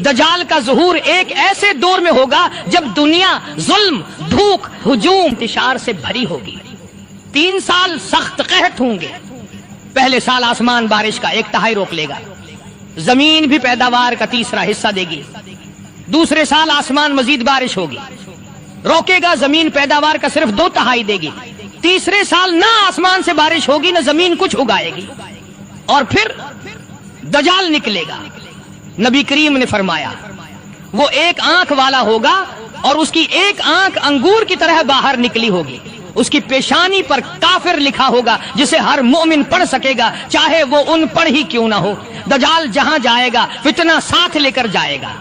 दजाल का ज़ुहूर एक ऐसे दौर में होगा जब दुनिया जुल्म, भूख, हुजूम, इंतशार से भरी होगी। 3 साल सख्त कहत होंगे। पहले साल आसमान बारिश का 1/3 रोक लेगा, जमीन भी पैदावार का 3रा हिस्सा देगी। दूसरे साल आसमान मजीद बारिश होगी, रोकेगा, जमीन पैदावार का सिर्फ 2/3 देगी। तीसरे साल ना आसमान से बारिश होगी, ना जमीन कुछ उगाएगी, और फिर दजाल निकलेगा। नबी करीम ने फरमाया वो एक आंख वाला होगा और उसकी एक आंख अंगूर की तरह बाहर निकली होगी। उसकी पेशानी पर काफिर लिखा होगा जिसे हर मोमिन पढ़ सकेगा, चाहे वो अनपढ़ ही क्यों ना हो। दजाल जहां जाएगा फितना साथ लेकर जाएगा।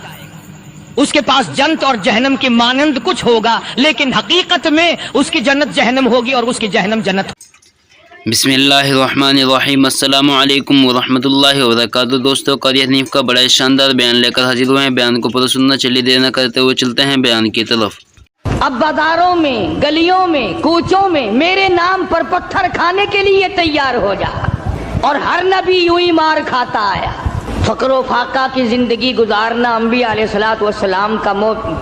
उसके पास जन्नत और जहन्नम के मानंद कुछ होगा, लेकिन हकीकत में उसकी जन्नत जहन्नम होगी और उसकी जहन्नम जन्नत। बिस्मिल्लाहिर्रहमानिर्रहीम, अस्सलामु अलैकुम वरहमतुल्लाहि वबरकातुहू। दोस्तों, क़ारी हनीफ का बड़ा शानदार बयान लेकर हाजिर हुए हैं। बयान को पूरा सुनना, चलिए देर न करते हुए चलते हैं बयान की तरफ। अब बाजारों में, गलियों में, कूचों में मेरे नाम पर पत्थर खाने के लिए तैयार हो जा, और हर नबी यूं ही मार खाता आया। फक्र फाका की जिंदगी गुजारना अंबिया अलैहिस्सलातु वस्सलाम का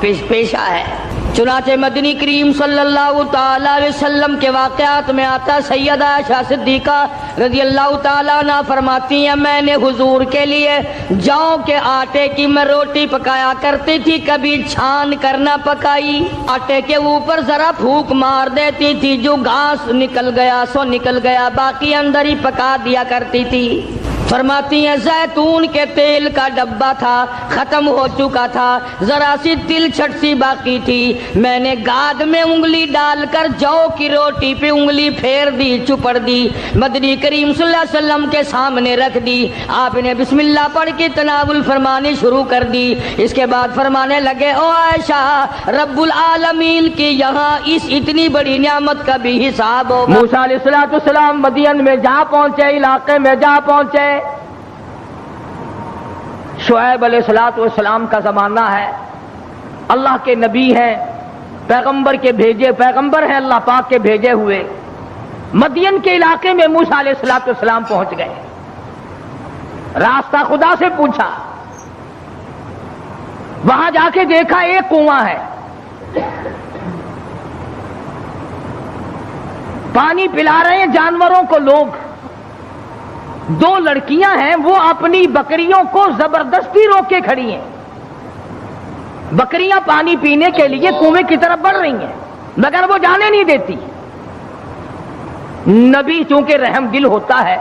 पेशा है। चुनाचे मदनी करीम सल्लल्लाहु ताला अलैहि वसल्लम के वाक़यात में आता, सैयदा आयशा सिद्दीका रज़ियल्लाहु ताला अन्हा फरमाती हैं, मैंने हुजूर के लिए जौ के आटे की मैं रोटी पकाया करती थी, कभी छान कर ना पकाई। आटे के ऊपर जरा फूंक मार देती थी, जो घास निकल गया सो निकल गया, बाकी अंदर ही पका दिया करती थी। फरमाती हैं जैतून के तेल का डब्बा था, खत्म हो चुका था, जरा सी तिल छट सी बाकी थी, मैंने गाद में उंगली डालकर जौ की रोटी पे उंगली फेर दी, चुपड़ दी, मदनी करीम सल्लल्लाहु अलैहि वसल्लम के सामने रख दी। आपने बिस्मिल्लाह पढ़ के तनावुल फरमानी शुरू कर दी। इसके बाद फरमाने लगे, ओ आयशा, रब्बुल आलमीन की यहाँ इस इतनी बड़ी नियामत का भी हिसाब होगा। मूसा अलैहिस्सलाम मदियन में जा पहुंचे, इलाके में जा पहुंचे। शुएब अलैहिस्सलाम का जमाना है, अल्लाह के नबी हैं, पैगंबर के भेजे, पैगंबर हैं अल्लाह पाक के भेजे हुए। मदियन के इलाके में मूसा अलैहिस्सलाम पहुंच गए। रास्ता खुदा से पूछा, वहां जाके देखा एक कुआं है, पानी पिला रहे हैं जानवरों को लोग। 2 लड़कियां हैं, वो अपनी बकरियों को जबरदस्ती रोक के खड़ी हैं। बकरियां पानी पीने के लिए कुएं की तरफ बढ़ रही हैं, मगर वो जाने नहीं देती। नबी चूंकि रहम दिल होता है,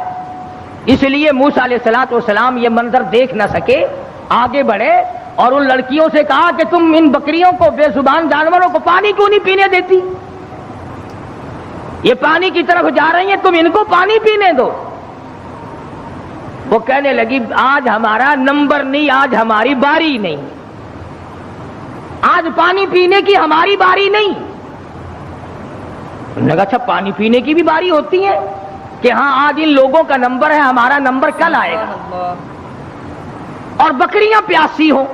इसलिए मूसा अलैहिस्सलाम ये मंजर देख न सके, आगे बढ़े और उन लड़कियों से कहा कि तुम इन बकरियों को, बेजुबान जानवरों को पानी क्यों नहीं पीने देती? ये पानी की तरफ जा रही हैं, तुम इनको पानी पीने दो। वो कहने लगी, आज हमारा नंबर नहीं, आज हमारी बारी नहीं, आज पानी पीने की हमारी बारी नहीं। लगा, अच्छा पानी पीने की भी बारी होती है कि हाँ आज इन लोगों का नंबर है, हमारा नंबर कल आएगा। और बकरियां प्यासी हो।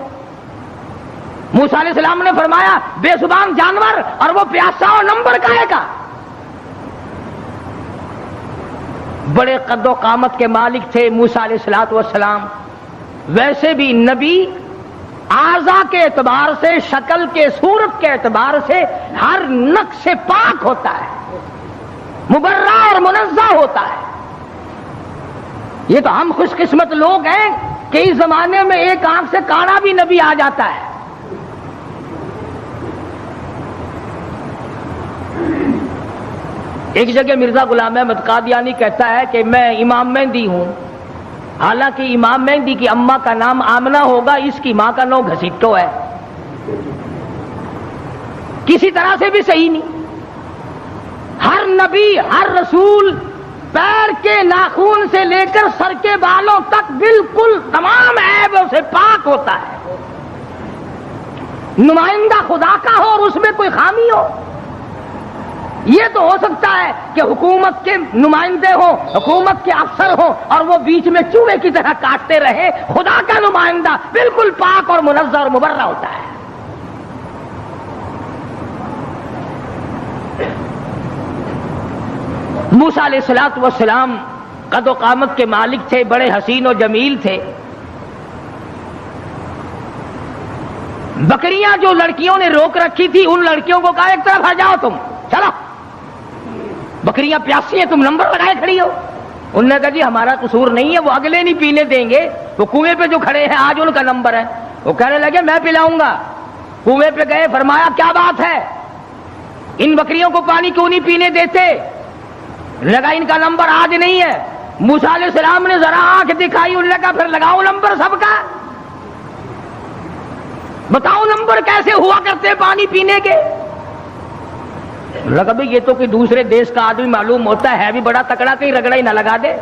मूसा अलैहिस्सलाम ने फरमाया, बेजुबान जानवर और वो प्यासा और नंबर काहेगा? बड़े कद्दो कामत के मालिक थे मूसा अलैहिस्सलाम। वैसे भी नबी आज़ा के एतबार से, शक्ल के, सूरत के एतबार से हर नक्श से पाक होता है, मुबर्रा और मुनज़्ज़ा होता है। ये तो हम खुशकिस्मत लोग हैं कि इस जमाने में एक आंख से काना भी नबी आ जाता है। एक जगह मिर्जा गुलाम अहमद कादियानी कहता है कि मैं इमाम मेहंदी हूं, हालांकि इमाम मेहंदी की अम्मा का नाम आमना होगा, इसकी मां का नाम घसीटो है। किसी तरह से भी सही नहीं। हर नबी, हर रसूल पैर के नाखून से लेकर सर के बालों तक बिल्कुल तमाम ऐबों से पाक होता है। नुमाइंदा खुदा का हो और उसमें कोई खामी हो। ये तो हो सकता है कि हुकूमत के नुमाइंदे हो, हुकूमत के अफसर हो और वो बीच में चूहे की तरह काटते रहे। खुदा का नुमाइंदा बिल्कुल पाक और मुनज़्ज़ह और मुबर्रा होता है। मूसा अलैहिस्सलाम कदो कामत के मालिक थे, बड़े हसीन और जमील थे। بکریاں جو لڑکیوں نے روک رکھی تھی ان لڑکیوں کو کہا ایک طرف آ جاؤ تم، چلو بکریاں پیاسی ہیں، تم نمبر لگائے کھڑی ہو۔ انہوں نے کہا جی ہمارا قصور نہیں ہے، وہ اگلے نہیں پینے دیں گے، وہ کنویں پہ جو کھڑے ہیں آج ان کا نمبر ہے۔ وہ کہنے لگے میں پلاؤں گا۔ کنویں پہ گئے، فرمایا کیا بات ہے، ان بکریوں کو پانی کیوں نہیں پینے دیتے؟ لگا ان کا نمبر آج نہیں ہے۔ موسیٰ علیہ السلام نے ذرا آنکھ دکھائی، انہوں نے کہا پھر لگاؤ نمبر سب کا، بتاؤ نمبر کیسے ہوا کرتے پانی پینے کے۔ لگا بھئی یہ تو کہ دوسرے دیش کا آدمی معلوم ہوتا ہے بھی بڑا تکڑا، کہیں رگڑا ہی نہ لگا دے،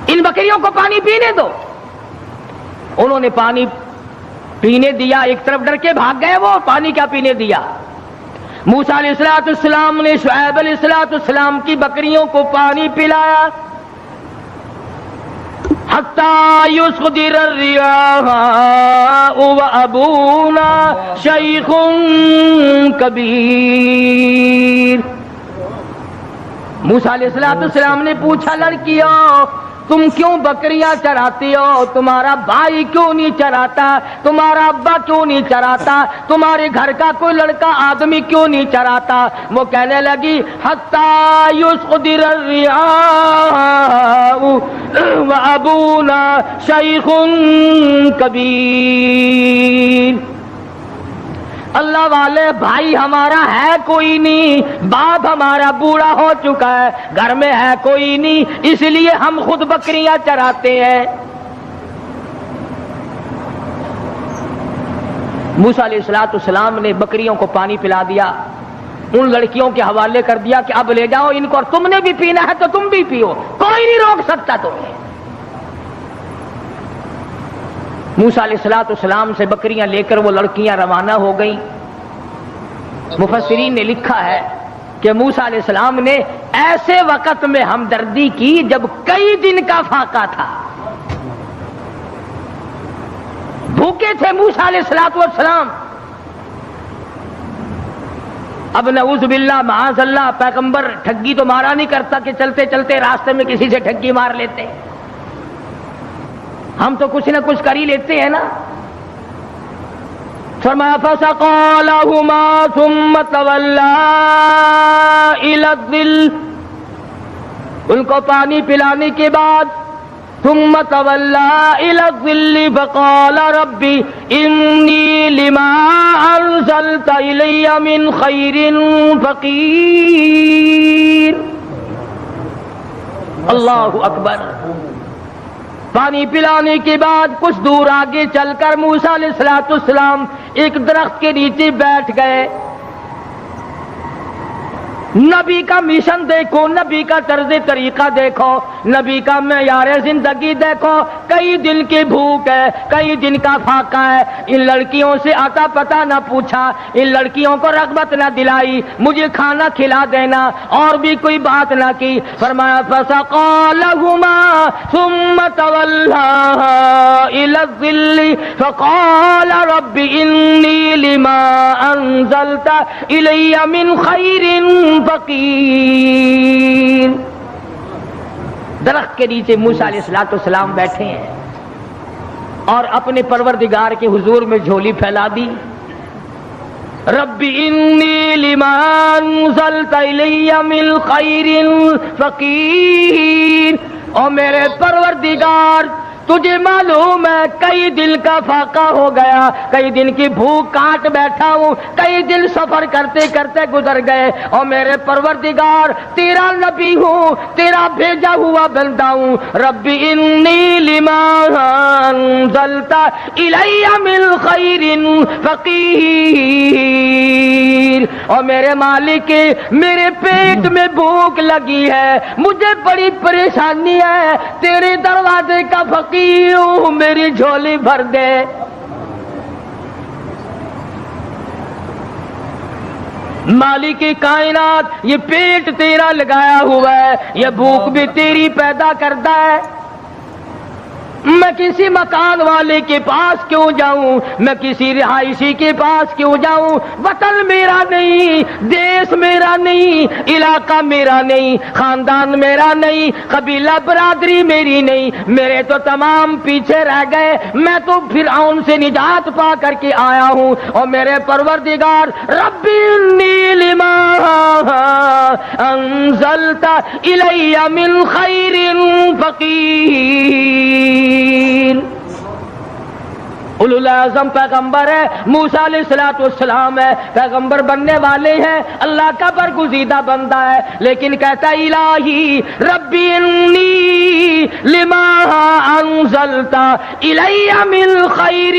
ان بکریوں کو پانی پینے دو۔ انہوں نے پانی پینے دیا، ایک طرف ڈر کے بھاگ گئے، وہ پانی کیا پینے دیا۔ موسیٰ علیہ السلام نے شعیب علیہ السلام کی بکریوں کو پانی پلایا، حتیٰ یصدر الریاح وابونا شیخ کبیر۔ موسیٰ علیہ السلام نے پوچھا لڑکیوں تم کیوں بکریاں چراتی ہو؟ تمہارا بھائی کیوں نہیں چراتا؟ تمہارا ابا کیوں نہیں چراتا؟ تمہارے گھر کا کوئی لڑکا آدمی کیوں نہیں چراتا؟ وہ کہنے لگی حتیٰ یصدر الریاح وابونا شیخ کبیر۔ اللہ والے بھائی ہمارا ہے کوئی نہیں، باپ ہمارا بوڑھا ہو چکا ہے، گھر میں ہے کوئی نہیں، اس لیے ہم خود بکریاں چراتے ہیں۔ موسیٰ علیہ السلام نے بکریوں کو پانی پلا دیا، ان لڑکیوں کے حوالے کر دیا کہ اب لے جاؤ ان کو، اور تم نے بھی پینا ہے تو تم بھی پیو، کوئی نہیں روک سکتا تمہیں۔ موسیٰ علیہ السلام سے بکریاں لے کر وہ لڑکیاں روانہ ہو گئیں۔ مفسرین نے لکھا ہے کہ موسیٰ علیہ السلام نے ایسے وقت میں ہمدردی کی جب کئی دن کا فاقہ تھا، بھوکے تھے موسیٰ علیہ السلام۔ اب نعوذ باللہ معاذ اللہ پیغمبر ٹھگی تو مارا نہیں کرتا کہ چلتے چلتے راستے میں کسی سے ٹھگی مار لیتے، ہم تو کچھ نہ کچھ کر ہی لیتے ہیں نا۔ فرمایا فسقى لهما ثم تولى الى الظل، ان کو پانی پلانے کے بعد ثم تولى الى الظل فقال رب انی لما انزلت الی من خیر فقیر۔ اللہ اکبر۔ پانی پلانے کے بعد کچھ دور آگے چل کر موسیٰ علیہ السلام ایک درخت کے نیچے بیٹھ گئے۔ نبی کا مشن دیکھو، نبی کا طرز طریقہ دیکھو، نبی کا معیار زندگی دیکھو، کئی دن کی بھوک ہے، کئی دن کا فاقہ ہے، ان لڑکیوں سے آتا پتہ نہ پوچھا، ان لڑکیوں کو رغبت نہ دلائی مجھے کھانا کھلا دینا، اور بھی کوئی بات نہ کی۔ فرمایا فسقى لهما ثم تولى الى الظل فقال رب انی لما انزلت الی من خیر فقیر۔ درخت کے نیچے موسیٰ علیہ السلام بیٹھے ہیں اور اپنے پروردگار کے حضور میں جھولی پھیلا دی۔ رب انی لما انزلت الی من خیر فقیر، اور میرے پروردگار تجھے معلوم ہے کئی دن کا فاقہ ہو گیا، کئی دن کی بھوک کاٹ بیٹھا ہوں، کئی دن سفر کرتے کرتے گزر گئے، اور میرے پروردگار تیرا نبی ہوں، تیرا بھیجا ہوا بندہ ہوں۔ رب انی لما انزلت الی من خیر فقیر، اور میرے مالک میرے پیٹ میں بھوک لگی ہے، مجھے بڑی پریشانی ہے، تیرے دروازے کا فقیر ہوں، میری جھولی بھر دے۔ مالک کائنات یہ پیٹ تیرا لگایا ہوا ہے، یہ بھوک بھی تیری پیدا کرتا ہے، میں کسی مکان والے کے پاس کیوں جاؤں، میں کسی رہائشی کے پاس کیوں جاؤں؟ وطن میرا نہیں، دیش میرا نہیں، علاقہ میرا نہیں، خاندان میرا نہیں، قبیلہ برادری میری نہیں، میرے تو تمام پیچھے رہ گئے، میں تو فرعون سے نجات پا کر کے آیا ہوں، اور میرے پروردگار ربی انی لما انزلت الی من خیر فقیر۔ اولو العزم پیغمبر ہے، موسیٰ علیہ السلام ہے، پیغمبر بننے والے ہیں، اللہ کا برگزیدہ بندہ ہے، لیکن کہتا ہے الہی ربی انی لما انزلت الی من خیر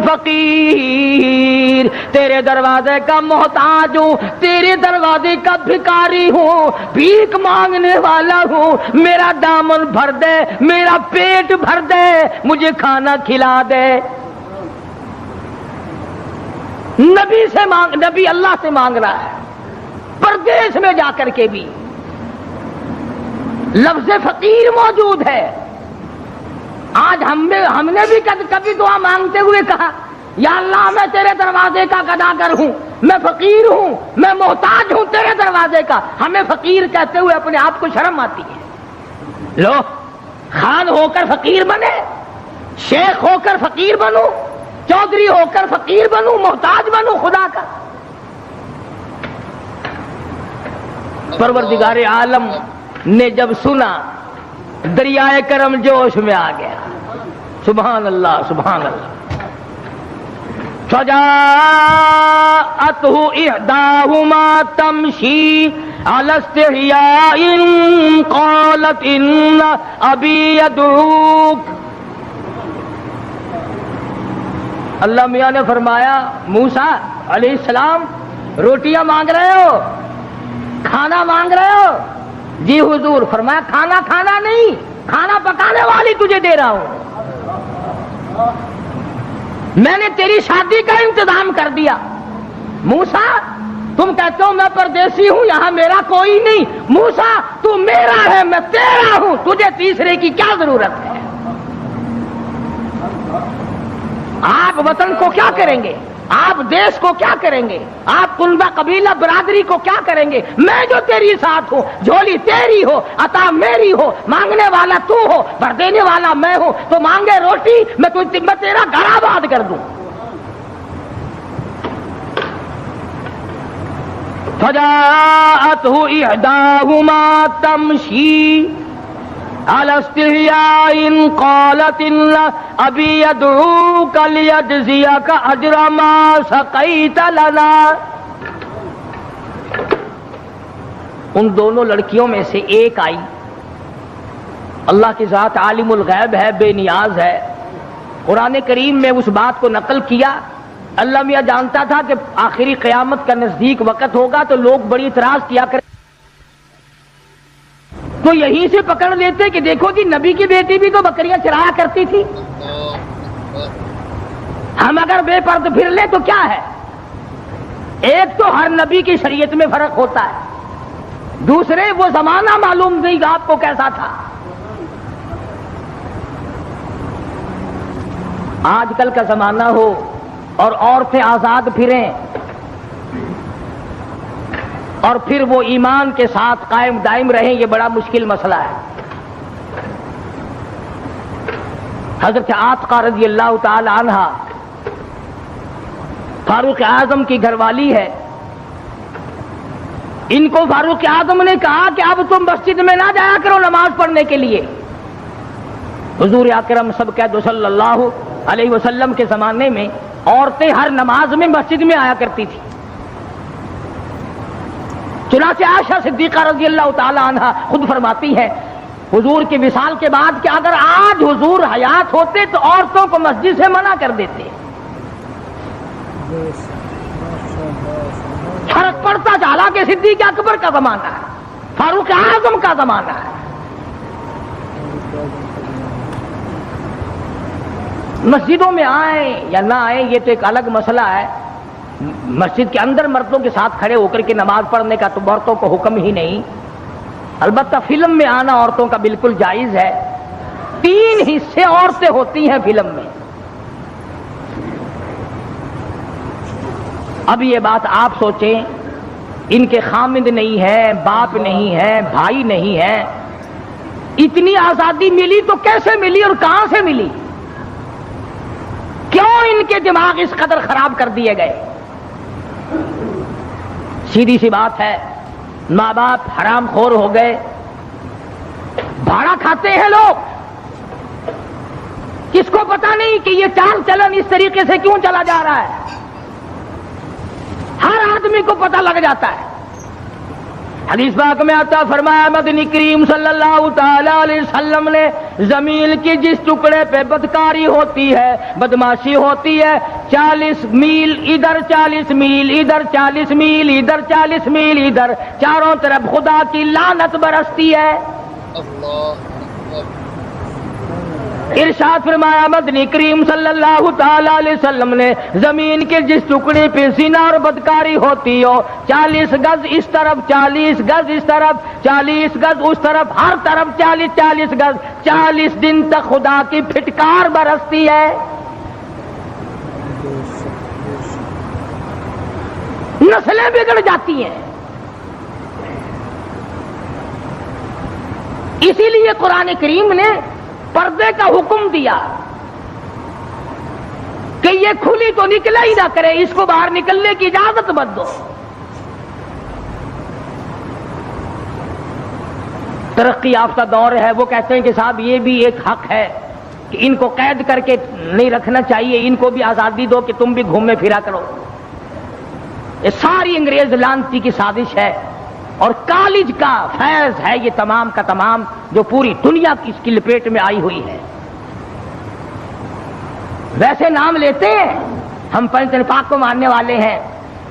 فقیر، تیرے دروازے کا محتاج ہوں، تیرے دروازے کا بھکاری ہوں، بھیک مانگنے والا ہوں، میرا دامن بھر دے، میرا پیٹ بھر دے، مجھے کھانا کھلا دے۔ نبی اللہ سے مانگ رہا ہے، پردیس میں جا کر کے بھی لفظ فقیر موجود ہے۔ آج ہم نے بھی کبھی دعا مانگتے ہوئے کہا یا اللہ میں تیرے دروازے کا گداگر ہوں، میں فقیر ہوں، میں محتاج ہوں تیرے دروازے کا۔ ہمیں فقیر کہتے ہوئے اپنے آپ کو شرم آتی ہے۔ لو خان ہو کر فقیر بنے، شیخ ہو کر فقیر بنو، چودھری ہو کر فقیر بنوں، محتاج بنوں خدا کا۔ پروردگار عالم نے جب سنا دریائے کرم جوش میں آ گیا، سبحان اللہ سبحان اللہ۔ فجاءته إحداهما تمشي على استحياء قالت إن أبي يدعوك۔ اللہ میاں نے فرمایا موسیٰ علیہ السلام روٹیاں مانگ رہے ہو، کھانا مانگ رہے ہو؟ جی حضور۔ فرمایا کھانا کھانا نہیں، کھانا پکانے والی تجھے دے رہا ہوں، میں نے تیری شادی کا انتظام کر دیا۔ موسیٰ تم کہتے ہو میں پردیسی ہوں، یہاں میرا کوئی نہیں، موسیٰ تو میرا ہے، میں تیرا ہوں، تجھے تیسرے کی کیا ضرورت ہے؟ آپ وطن کو کیا کریں گے؟ آپ دیش کو کیا کریں گے؟ آپ کنبہ قبیلہ برادری کو کیا کریں گے؟ میں جو تیری ساتھ ہوں، جھولی تیری ہو، عطا میری ہو، مانگنے والا تو ہو، بھر دینے والا میں ہوں، تو مانگے روٹی میں تیرا گھر آباد کر دوں۔ فجاءته إحداهما تمشي على استحياء قالت إن أبي يدعوك ليجزيك أجر ما سقيت لنا۔ ان دونوں لڑکیوں میں سے ایک آئی، اللہ کی ذات عالم الغیب ہے، بے نیاز ہے، قرآن کریم میں اس بات کو نقل کیا۔ اللہ میاں جانتا تھا کہ آخری قیامت کا نزدیک وقت ہوگا تو لوگ بڑی اعتراض کیا کریں، تو یہیں سے پکڑ لیتے کہ دیکھو جی نبی کی بیٹی بھی تو بکریاں چرایا کرتی تھی، ہم اگر بے پرد پھر لیں تو کیا ہے؟ ایک تو ہر نبی کی شریعت میں فرق ہوتا ہے، دوسرے وہ زمانہ معلوم نہیں آپ کو کیسا تھا۔ آج کل کا زمانہ ہو اور عورتیں آزاد پھریں اور پھر وہ ایمان کے ساتھ قائم دائم رہیں، یہ بڑا مشکل مسئلہ ہے۔ حضرت عاتقہ رضی اللہ تعالی عنہ فاروق اعظم کی گھر والی ہے، ان کو فاروق اعظم نے کہا کہ اب تم مسجد میں نہ جایا کرو نماز پڑھنے کے لیے۔ حضور اکرم سب کہہ دو صلی اللہ علیہ وسلم کے زمانے میں عورتیں ہر نماز میں مسجد میں آیا کرتی تھی۔ چنانچہ عائشہ صدیقہ رضی اللہ تعالی عنہ خود فرماتی ہے حضور کے وصال کے بعد کہ اگر آج حضور حیات ہوتے تو عورتوں کو مسجد سے منع کر دیتے۔ فرق پڑتا چلا کہ صدیق اکبر کا زمانہ ہے، فاروق اعظم کا زمانہ ہے۔ مسجدوں میں آئیں یا نہ آئیں یہ تو ایک الگ مسئلہ ہے، مسجد کے اندر مردوں کے ساتھ کھڑے ہو کر کے نماز پڑھنے کا تو عورتوں کو حکم ہی نہیں، البتہ فلم میں آنا عورتوں کا بالکل جائز ہے، 3 हिस्से औरतें होती हैं फिल्म में। अब ये बात आप सोचें, इनके खामिद नहीं है, बाप नहीं है, भाई नहीं है, इतनी आजादी मिली तो कैसे मिली और कहां से मिली? क्यों इनके दिमाग इस कदर खराब कर दिए गए? सीधी सी बात है, माँ बाप हरामखोर हो गए, भाड़ा खाते हैं लोग। किसको पता नहीं कि ये चाल चलन इस तरीके से क्यों चला जा रहा है? हर आदमी को पता लग जाता है। हदीस पाक में आता, फरमाया मदनी करीम सल्लल्लाहु ताला अलैहि वसल्लम ने जमीन की जिस टुकड़े पे बदकारी होती है, बदमाशी होती है, 40 मील इधर, 40 मील इधर, 40 मील इधर, 40 मील इधर, चारों तरफ खुदा की लानत बरसती है। इरशाद फरमाया मदनी करीम सल्लल्लाहु ताला अलैहि वसल्लम ने, जमीन के जिस टुकड़े पे ज़िना और बदकारी होती हो, 40 गज इस तरफ, 40 गज इस तरफ, 40 गज उस तरफ, हर तरफ 40 गज, 40 दिन तक खुदा की फिटकार बरसती है। नस्लें बिगड़ जाती हैं। इसीलिए कुरान करीम ने पर्दे का हुक्म दिया कि ये खुली तो निकला ही ना करे, इसको बाहर निकलने की इजाजत मत दो। तरक्की याफ्ता दौर है, वो कहते हैं कि साहब ये भी एक हक है कि इनको कैद करके नहीं रखना चाहिए, इनको भी आजादी दो कि तुम भी घूमे फिरा करो। ये सारी अंग्रेज लानती की साजिश है और कॉलेज का फैज है ये तमाम का तमाम, जो पूरी दुनिया की इसकी लपेट में आई हुई है। वैसे नाम लेते हैं, हम पंच पाक को मानने वाले हैं,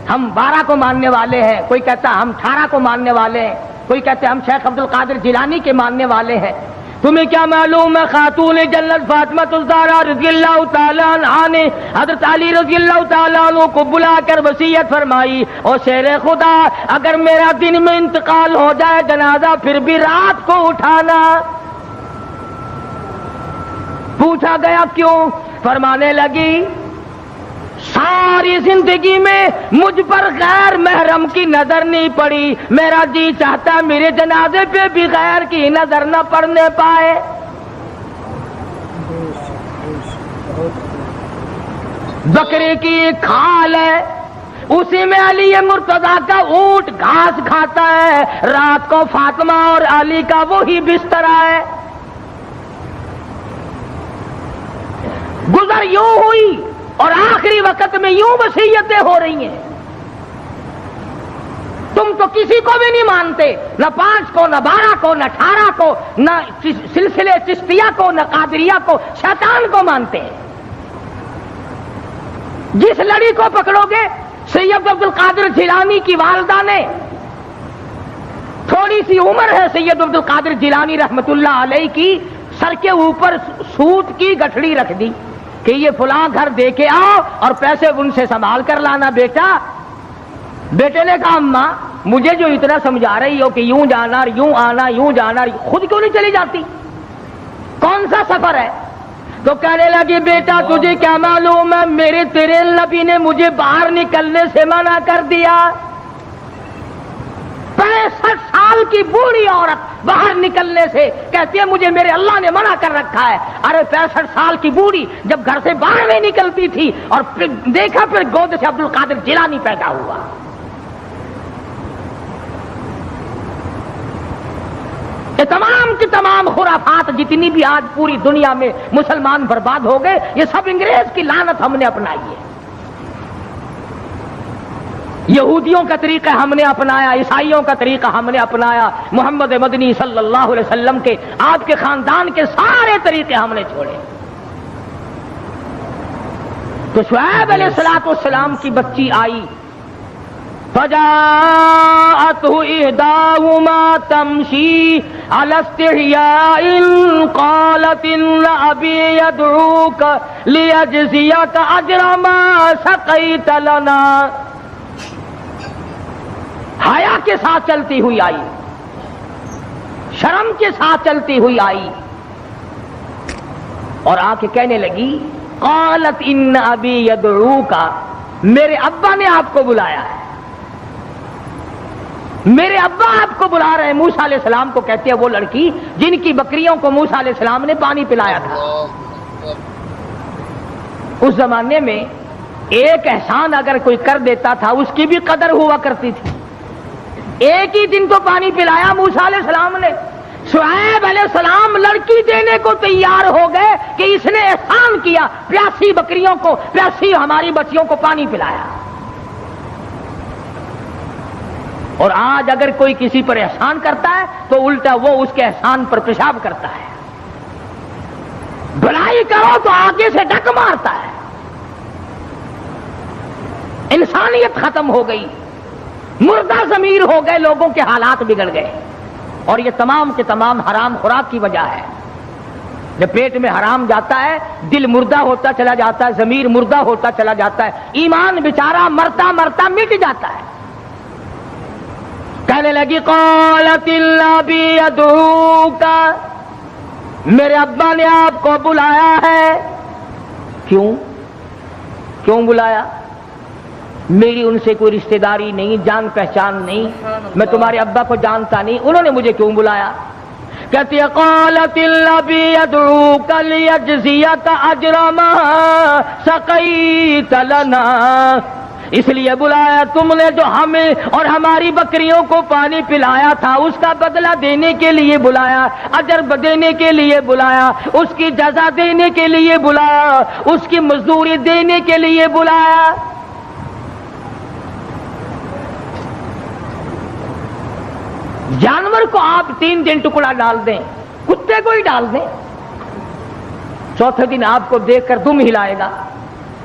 हम 12 को मानने वाले हैं, कोई कहता हम 18 को मानने वाले हैं, कोई कहते हम शेख अब्दुल कादिर जिलानी के मानने वाले हैं। तुम्हें क्या मालूम है खातून जन्नत फातिमा ज़हरा रज़ियल्लाहु ताला अन्हा ने हज़रत अली रज़ियल्लाहु ताला अन्हु को बुलाकर वसीयत फरमाई, और शेर खुदा अगर मेरा दिन में इंतकाल हो जाए जनाजा, फिर भी रात को उठाना। पूछा गया क्यों? फरमाने लगी सारी जिंदगी में मुझ पर गैर महरम की नजर नहीं पड़ी, मेरा जी चाहता मेरे जनाजे पे भी गैर की नजर न पड़ने पाए। बकरे की एक खाल है, उसी में अली मुर्तजा का ऊंट घास खाता है, रात को फातिमा और अली का वही बिस्तरा है। गुजर यूं हुई और आखिरी वक्त में यूं वसीयतें हो रही हैं। तुम तो किसी को भी नहीं मानते, न 5 को, न 12 को, न 18 को, न सिलसिले चिश्तिया को, न कादरिया को, शैतान को मानते हैं। जिस लड़ी को पकड़ोगे, सैयद अब्दुल कादिर जिलानी की वालदा ने, थोड़ी सी उम्र है सैयद अब्दुल कादिर जिलानी रहमतुल्लाह अलैह की, सर के ऊपर सूत की गठड़ी रख दी कि ये फलां घर दे के आओ और पैसे उनसे संभाल कर लाना बेटा। बेटे ने कहा अम्मा मुझे जो इतना समझा रही हो कि यूं जाना, यूं आना, यूं जाना, खुद क्यों नहीं चली जाती? कौन सा सफर है? तो कहने लगी बेटा तुझे क्या मालूम है, मेरे तेरे नबी ने मुझे बाहर निकलने से मना कर दिया। 65 साल की बूढ़ी औरत बाहर निकलने से कहती है मुझे मेरे अल्लाह ने मना कर रखा है। अरे 65 साल की बूढ़ी जब घर से बाहर नहीं निकलती थी और फिर देखा, फिर गोद से अब्दुल कादिर जिलानी पैदा हुआ। ये तमाम की तमाम खुराफात जितनी भी आज पूरी दुनिया में मुसलमान बर्बाद हो गए, ये सब अंग्रेज की लानत हमने अपनाई है। यहूदियों का तरीका हमने अपनाया, ईसाइयों का तरीका हमने अपनाया, मोहम्मद मदनी सल्लल्लाहु अलैहि वसल्लम के, आपके खानदान के सारे तरीके हमने छोड़े। तो शुएब अलैहिस्सलाम की बच्ची आई, फजाअतहु इहदाहुमा तमशी अला इस्तिहयाइन क़ालत इन्न अबी यदऊक लियजज़ियक अजरा मा सक़ैत लना। हया के साथ चलती हुई आई, शर्म के साथ चलती हुई आई, اور آ کے کہنے لگی قالت ان ابی یدعوکا، میرے ابا نے آپ کو بلایا ہے، میرے ابا آپ کو بلا رہے ہیں۔ موسیٰ علیہ السلام کو کہتے ہیں وہ لڑکی جن کی بکریوں کو موسیٰ علیہ السلام نے پانی پلایا تھا۔ اس زمانے میں ایک احسان اگر کوئی کر دیتا تھا اس کی بھی قدر ہوا کرتی تھی۔ ایک ہی دن تو پانی پلایا موسیٰ علیہ السلام نے، شعیب علیہ السلام لڑکی دینے کو تیار ہو گئے کہ اس نے احسان کیا، پیاسی بکریوں کو، پیاسی ہماری بچیوں کو پانی پلایا۔ اور آج اگر کوئی کسی پر احسان کرتا ہے تو الٹا وہ اس کے احسان پر پیشاب کرتا ہے، بھلائی کرو تو آگے سے ڈک مارتا ہے۔ انسانیت ختم ہو گئی، مردہ ضمیر ہو گئے، لوگوں کے حالات بگڑ گئے، اور یہ تمام کے تمام حرام خوراک کی وجہ ہے۔ جب پیٹ میں حرام جاتا ہے دل مردہ ہوتا چلا جاتا ہے، ضمیر مردہ ہوتا چلا جاتا ہے، ایمان بیچارہ مرتا مرتا مٹ جاتا ہے۔ کہنے لگی قالت النبی یدعوکا، میرے ابا نے آپ کو بلایا ہے۔ کیوں بلایا؟ میری ان سے کوئی رشتہ داری نہیں، جان پہچان نہیں، میں تمہارے ابا کو جانتا نہیں، انہوں نے مجھے کیوں بلایا؟ کہتی ہے قالت النبی یدعوک لیجزیک اجر ما سقیت لنا، اس لیے بلایا تم نے جو ہمیں اور ہماری بکریوں کو پانی پلایا تھا اس کا بدلہ دینے کے لیے بلایا، اجر دینے کے لیے بلایا، اس کی جزا دینے کے لیے بلایا، اس کی مزدوری دینے کے لیے بلایا۔ جانور کو آپ 3 دن ٹکڑا ڈال دیں، کتے کو ہی ڈال دیں، چوتھے دن آپ کو دیکھ کر دم ہلائے گا،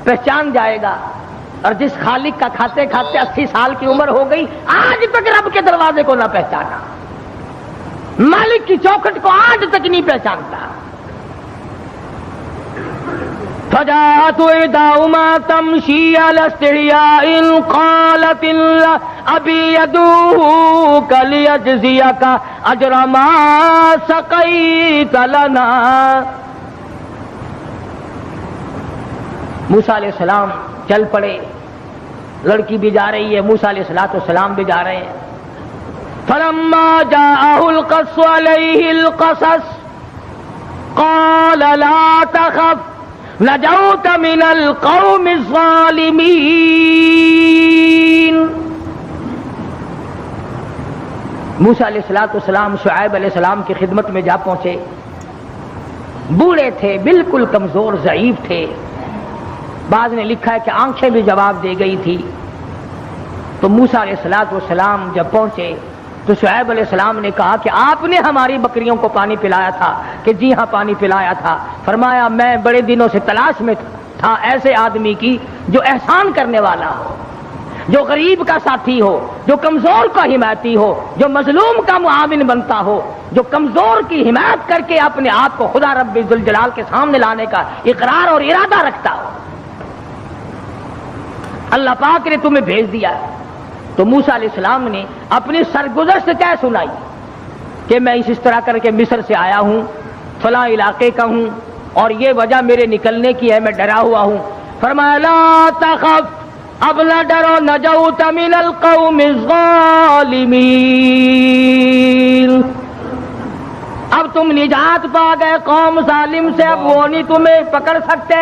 پہچان جائے گا۔ اور جس خالق کا کھاتے کھاتے 80 سال کی عمر ہو گئی، آج تک رب کے دروازے کو نہ پہچانا، مالک کی چوکھٹ کو آج تک نہیں پہچانتا۔ فجاءت إحداهما تمشي على استحياء قالت أبي يدعوك ليجزيك أجر ما سقيت لنا۔ موسیٰ علیہ السلام چل پڑے، لڑکی بھی جا رہی ہے، موسیٰ علیہ السلام بھی جا رہے ہیں۔ فلما جاءه القص عليه القصص قال لا تخف نجوت من القوم الظالمین۔ موسیٰ علیہ السلام شعیب علیہ السلام کی خدمت میں جا پہنچے، بوڑھے تھے، بالکل کمزور ضعیف تھے، بعض نے لکھا ہے کہ آنکھیں بھی جواب دے گئی تھی۔ تو موسیٰ علیہ السلام جب پہنچے تو شعیب علیہ السلام نے کہا کہ آپ نے ہماری بکریوں کو پانی پلایا تھا؟ کہ جی ہاں پانی پلایا تھا۔ فرمایا میں بڑے دنوں سے تلاش میں تھا ایسے آدمی کی جو احسان کرنے والا ہو، جو غریب کا ساتھی ہو، جو کمزور کا حمایتی ہو، جو مظلوم کا معاون بنتا ہو، جو کمزور کی حمایت کر کے اپنے آپ کو خدا رب ذوالجلال کے سامنے لانے کا اقرار اور ارادہ رکھتا ہو۔ اللہ پاک نے تمہیں بھیج دیا ہے۔ تو موسیٰ علیہ السلام نے اپنی سرگزشت کیا سنائی کہ میں اس طرح کر کے مصر سے آیا ہوں، فلاں علاقے کا ہوں، اور یہ وجہ میرے نکلنے کی ہے، میں ڈرا ہوا ہوں۔ فرمایا لا تخف، اب نہ ڈرو، نجوت من القوم الظالمین، اب تم نجات پا گئے قوم ظالم سے، اب وہ نہیں تمہیں پکڑ سکتے،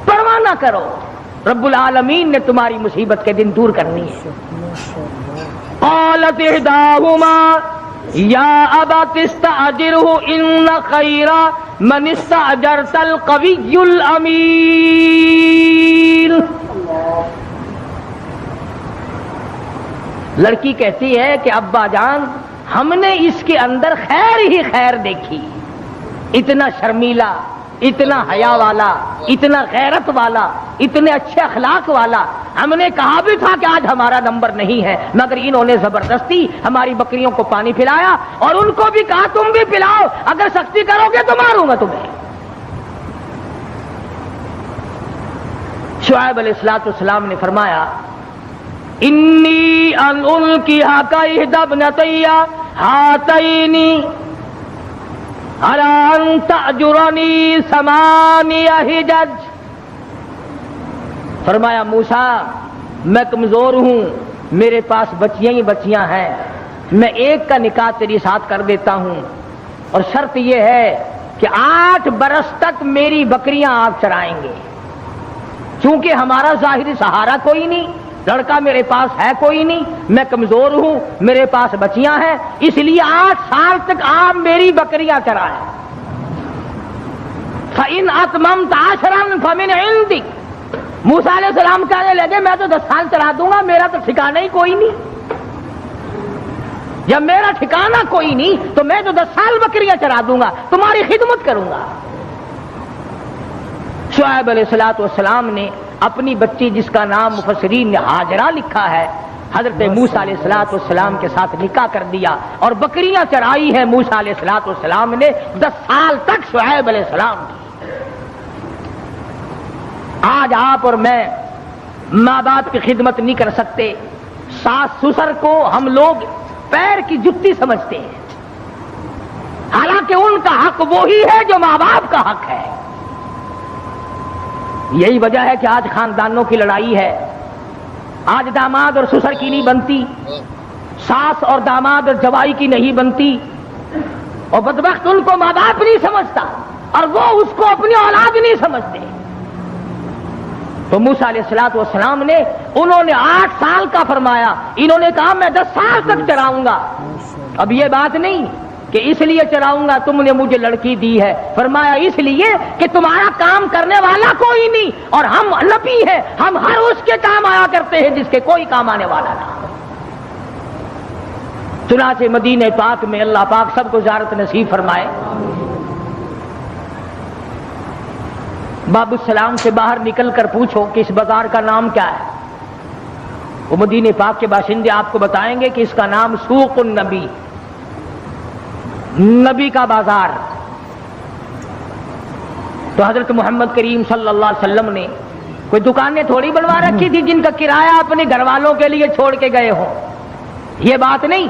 پرواہ نہ کرو، رب العالمین نے تمہاری مصیبت کے دن دور کرنی ہے۔ قالت احداهما یا ابت استاجرہ ان خیر من استاجرت القوی الامین۔ لڑکی کہتی ہے کہ ابا جان ہم نے اس کے اندر خیر ہی خیر دیکھی، اتنا شرمیلا، اتنا حیا والا، اتنا غیرت والا، اتنے اچھے اخلاق والا، ہم نے کہا بھی تھا کہ آج ہمارا نمبر نہیں ہے، مگر انہوں نے زبردستی ہماری بکریوں کو پانی پلایا، اور ان کو بھی کہا تم بھی پلاؤ، اگر سختی کرو گے تو ماروں گا تمہیں۔ شعیب علیہ السلام نے فرمایا انی ان القیھا احدی ابنتی ہاتین अला अन तअजुरनी समानिया हिजज, फरमाया मूसा मैं कमजोर हूं, मेरे पास बच्चियां ही बच्चियां हैं, मैं एक का निकाह तेरी साथ कर देता हूं, और शर्त यह है कि 8 बरस तक मेरी बकरियां आप चराएंगे। चूंकि हमारा जाहिरी सहारा कोई नहीं, लड़का मेरे पास है कोई नहीं, मैं कमजोर हूं, मेरे पास बच्चियां हैं, इसलिए 8 साल तक आप मेरी बकरियां चराएं। फ़इन अतममत अशरन फ़मिन इंदिक, मूसा अलैहिस्सलाम कहने लगे मैं तो 10 साल चला दूंगा, मेरा तो ठिकाना ही कोई नहीं। जब मेरा ठिकाना कोई नहीं तो मैं तो 10 साल बकरियां चरा दूंगा, तुम्हारी खिदमत करूंगा। शुआइब अलैहिस्सलाम ने अपनी बच्ची जिसका नाम मुफस्सिरीन ने हाजरा लिखा है, हजरत मूसा अलैहिस्सलाम के साथ निकाह कर दिया और बकरियां चराई है मूसा अलैहिस्सलाम ने 10 साल तक शुआइब अलैहिस्सलाम की। आज आप और मैं माँ बाप की खिदमत नहीं कर सकते, सास ससुर को हम लोग पैर की जुत्ती समझते हैं, हालांकि उनका हक वही है जो माँ बाप का हक है। यही वजह है कि आज खानदानों की लड़ाई है, आज दामाद और ससुर की नहीं बनती, सास और दामाद और जवाई की नहीं बनती, और बदबख्त उनको माँ बाप नहीं समझता और वो उसको अपनी औलाद नहीं समझते। तो मूसा अलैहिस्सलाम ने उन्होंने 8 साल का फरमाया, इन्होंने कहा मैं 10 साल तक चराऊंगा। अब ये बात नहीं कि इसलिए चराऊंगा तुमने मुझे लड़की दी है, फरमाया इसलिए कि तुम्हारा काम करने वाला कोई नहीं और हम नबी हैं, हम हर उसके काम आया करते हैं जिसके कोई काम आने वाला ना। चुनाचे मदीने पाक में अल्लाह पाक सबको ज़ियारत नसीब फरमाए। बाबू सलाम से बाहर निकल कर पूछो कि इस बाजार का नाम क्या है, वो मदीने पाक के बाशिंदे आपको बताएंगे कि इसका नाम सूक़ुन नबी, नबी का बाजार। तो हजरत मोहम्मद करीम सल्लल्लाहु अलैहि वसल्लम ने कोई दुकानें थोड़ी बनवा रखी थी जिनका किराया अपने घर वालों के लिए छोड़ के गए हो, ये बात नहीं,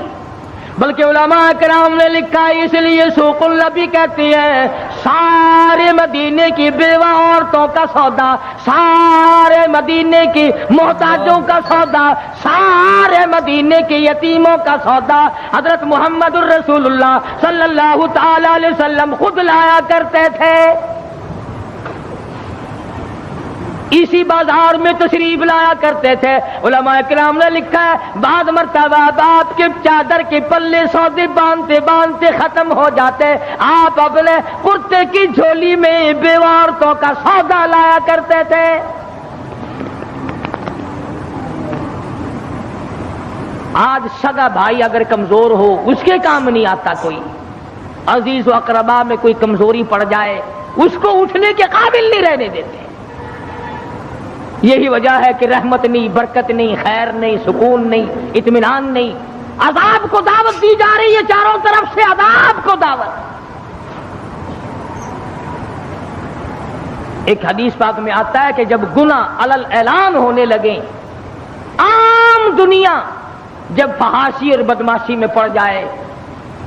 बल्कि उलमा किराम ने लिखा इसलिए सूक़ुल नबी कहती है सारे मदीने की बेवा औरतों का सौदा, सारे मदीने की मोहताजों का सौदा, सारे मदीने के यतीमों का सौदा हजरत मुहम्मदुर रसूलुल्लाह सल्लल्लाहु ताला अलैहि वसल्लम खुद लाया करते थे। इसी बाजार में तशरीफ लाया करते थे। उलमा किराम ने लिखा है बाद मर्तबा बाप के चादर के पल्ले सौदे बांधते बांधते खत्म हो जाते, आप अपने कुर्ते की झोली में बेवारतों का सौदा लाया करते थे। आज सगा भाई अगर कमजोर हो उसके काम नहीं आता, कोई अजीज व अकरबा में कोई कमजोरी पड़ जाए उसको उठने के काबिल नहीं रहने देते। यही वजह है कि रहमत नहीं, बरकत नहीं, खैर नहीं, सुकून नहीं, इत्मीनान नहीं, अजाब को दावत दी जा रही है, चारों तरफ से अजाब को दावत। एक हदीस पाक में आता है कि जब गुनाह अलल ऐलान होने लगे, आम दुनिया जब फहाशी और बदमाशी में पड़ जाए,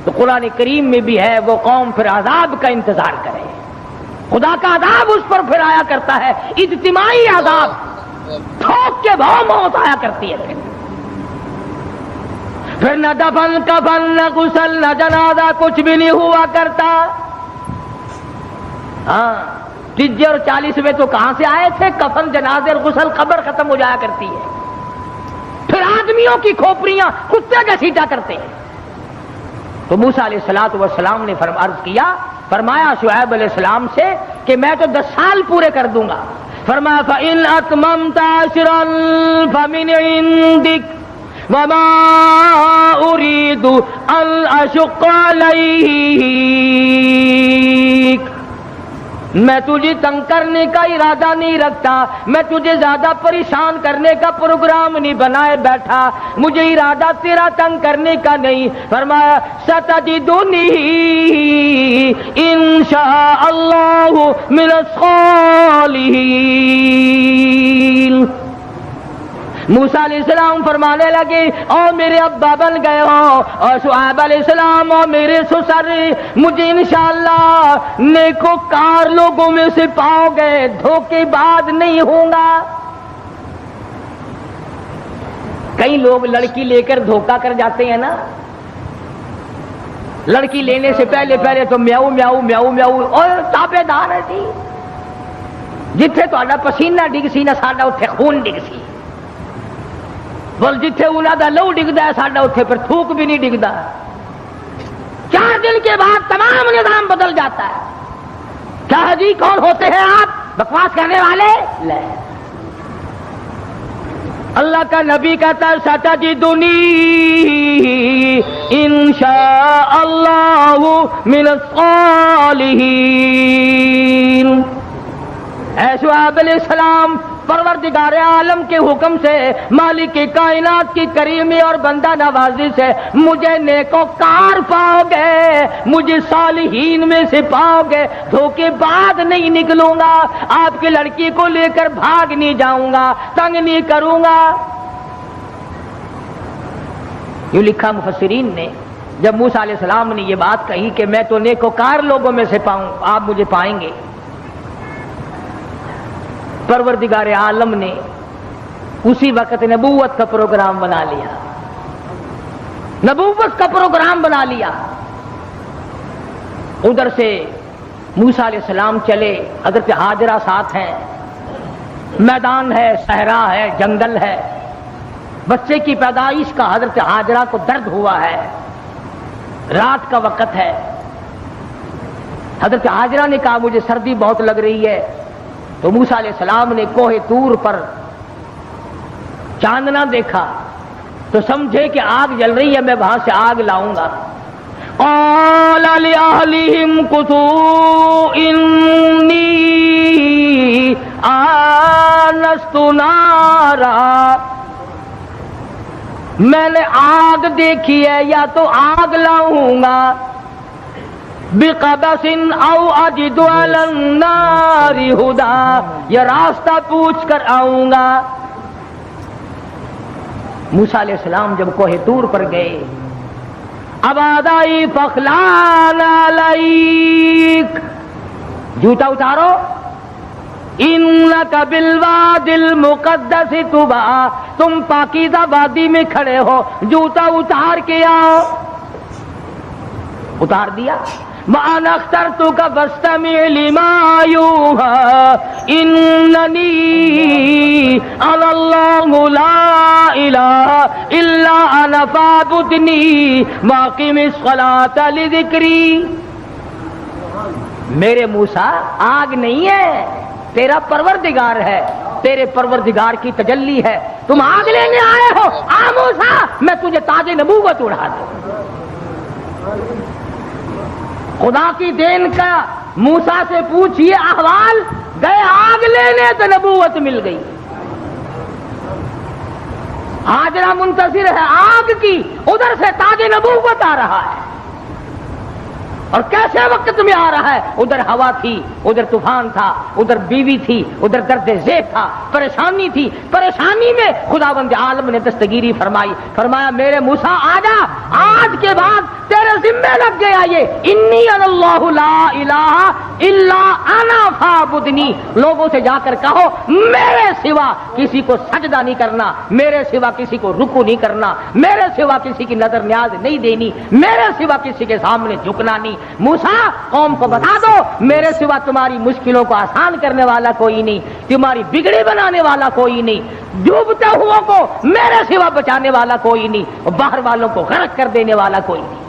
तो कुरान करीम में भी है वो कौम फिर अजाब का इंतजार करे, खुदा का अजाब उस पर फिर आया करता है, इज्तिमाई अजाब, ठोक के भाव मौत आया करती है। फिर न दफन कफन न गुसल न जनाजा कुछ भी नहीं हुआ करता। हाँ, 30 और 40 में तो कहां से आए थे, कफन जनाजे और गुसल खबर खत्म हो जाया करती है। फिर आदमियों की खोपड़ियां कुत्ते घसीटा करते हैं। तो मूसा अलैहिस्सलाम ने अर्ज किया, फरमाया शुआइब अलैहिस्सलाम से कि मैं तो 10 साल पूरे कर दूंगा। फरमाया फ़इन अतममत अशरन फ़मिन इंदिक वमा उरीदु अन अशुक्का अलैक, मैं तुझे तंग करने का इरादा नहीं रखता, मैं तुझे ज्यादा परेशान करने का प्रोग्राम नहीं बनाए बैठा, मुझे इरादा तेरा तंग करने का नहीं। फरमाया सतजिदुनी इंशाअल्लाहु मिनस सालिहीन, موسیٰ علیہ السلام فرمانے لگے او میرے ابا بن گئے ہو، اور شعیب علیہ السلام او میرے سسر، مجھے انشاءاللہ نیکوکار لوگوں میں سے پاؤ گے، دھوکے باز نہیں ہوں گا۔ کئی لوگ لڑکی لے کر دھوکہ کر جاتے ہیں نا، لڑکی لینے سے پہلے تو میاؤ میاؤ میاؤ میاؤ اور تابے دار ہے جی، جتھے تہاڈا پسینہ ڈگ سی نا ساڈا اوتھے خون ڈگ سی، بول جتھے انہاں دا لہو ڈگدا ہے ساڈا اوتھے پر تھوک بھی نہیں ڈگدا۔ 4 دن کے بعد تمام نظام بدل جاتا ہے۔ کیا ہے جی، کون ہوتے ہیں آپ بکواس کرنے والے؟ لے اللہ کا نبی کہتا ہے ستجدنی انشاء اللہ من الصالحین۔ اے شعیب علیہ السلام، پروردگار عالم کے حکم سے، مالک کائنات کی کریمی اور بندہ نوازی سے مجھے نیکوکار پاؤ گے، مجھے صالحین میں سے پاؤ گے، دھوکے بعد نہیں نکلوں گا، آپ کی لڑکی کو لے کر بھاگ نہیں جاؤں گا، تنگ نہیں کروں گا۔ یوں لکھا مفسرین نے، جب موسیٰ علیہ السلام نے یہ بات کہی کہ میں تو نیکوکار لوگوں میں سے پاؤں، آپ مجھے پائیں گے، پروردگار عالم نے اسی وقت نبوت کا پروگرام بنا لیا، نبوت کا پروگرام بنا لیا۔ ادھر سے موسیٰ علیہ السلام چلے، حضرت ہاجرہ ساتھ ہیں، میدان ہے، صحرا ہے، جنگل ہے، بچے کی پیدائش کا حضرت ہاجرہ کو درد ہوا ہے، رات کا وقت ہے۔ حضرت ہاجرہ نے کہا مجھے سردی بہت لگ رہی ہے، تو موسیٰ علیہ السلام نے کوہ طور پر چاندنا دیکھا تو سمجھے کہ آگ جل رہی ہے، میں وہاں سے آگ لاؤں گا۔ قال لأهلهم كثوا إني آنست نارا، میں نے آگ دیکھی ہے، یا تو آگ لاؤں گا، بقبس او اجد علی النار ہدی، یا راستہ پوچھ کر آؤں گا۔ موسیٰ علیہ السلام جب کوہ طور پر گئے، آواز آئی فخلان علیک، جوتا اتارو، انک بالوادی المقدس طویٰ، تم پاکیزہ وادی میں کھڑے ہو، جوتا اتار کے آؤ۔ اتار دیا۔ وَأَنَا اخْتَرْتُكَ فَاسْتَمِعْ لِمَا يُوحَىٰ إِنَّنِي أَنَا اللَّهُ لَا إِلَٰهَ إِلَّا أَنَا فَاعْبُدْنِي وَأَقِمِ الصَّلَاةَ لِذِكْرِي۔ میرے موسیٰ آگ نہیں ہے، تیرا پروردگار ہے، تیرے پروردگار کی تجلی ہے، تم آگ لینے آئے ہو، آ موسیٰ میں تجھے تاج نبوت اڑا دوں۔ خدا کی دین کا موسیٰ سے پوچھئے احوال، گئے آگ لینے تو نبوت مل گئی۔ ہاجرہ منتظر ہے آگ کی، ادھر سے تاج نبوت آ رہا ہے، اور کیسے وقت میں آ رہا ہے، ادھر ہوا تھی، ادھر طوفان تھا، ادھر بیوی تھی، ادھر درد ذیل تھا، پریشانی تھی، پریشانی میں خداوند عالم نے دستگیری فرمائی، فرمایا میرے موسیٰ آجا، آج کے بعد تیرے ذمہ لگ گیا یہ انی انا اللہ لا الہ الا انا فاعبدنی، لوگوں سے جا کر کہو میرے سوا کسی کو سجدہ نہیں کرنا، میرے سوا کسی کو رکوع نہیں کرنا، میرے سوا کسی کی نظر نیاز نہیں دینی، میرے سوا کسی کے سامنے جھکنا نہیں۔ موسیٰ قوم کو بتا دو میرے سوا تمہاری مشکلوں کو آسان کرنے والا کوئی نہیں، تمہاری بگڑی بنانے والا کوئی نہیں، ڈوبتے ہوا کو میرے سوا بچانے والا کوئی نہیں، اور باہر والوں کو غرق کر دینے والا کوئی نہیں۔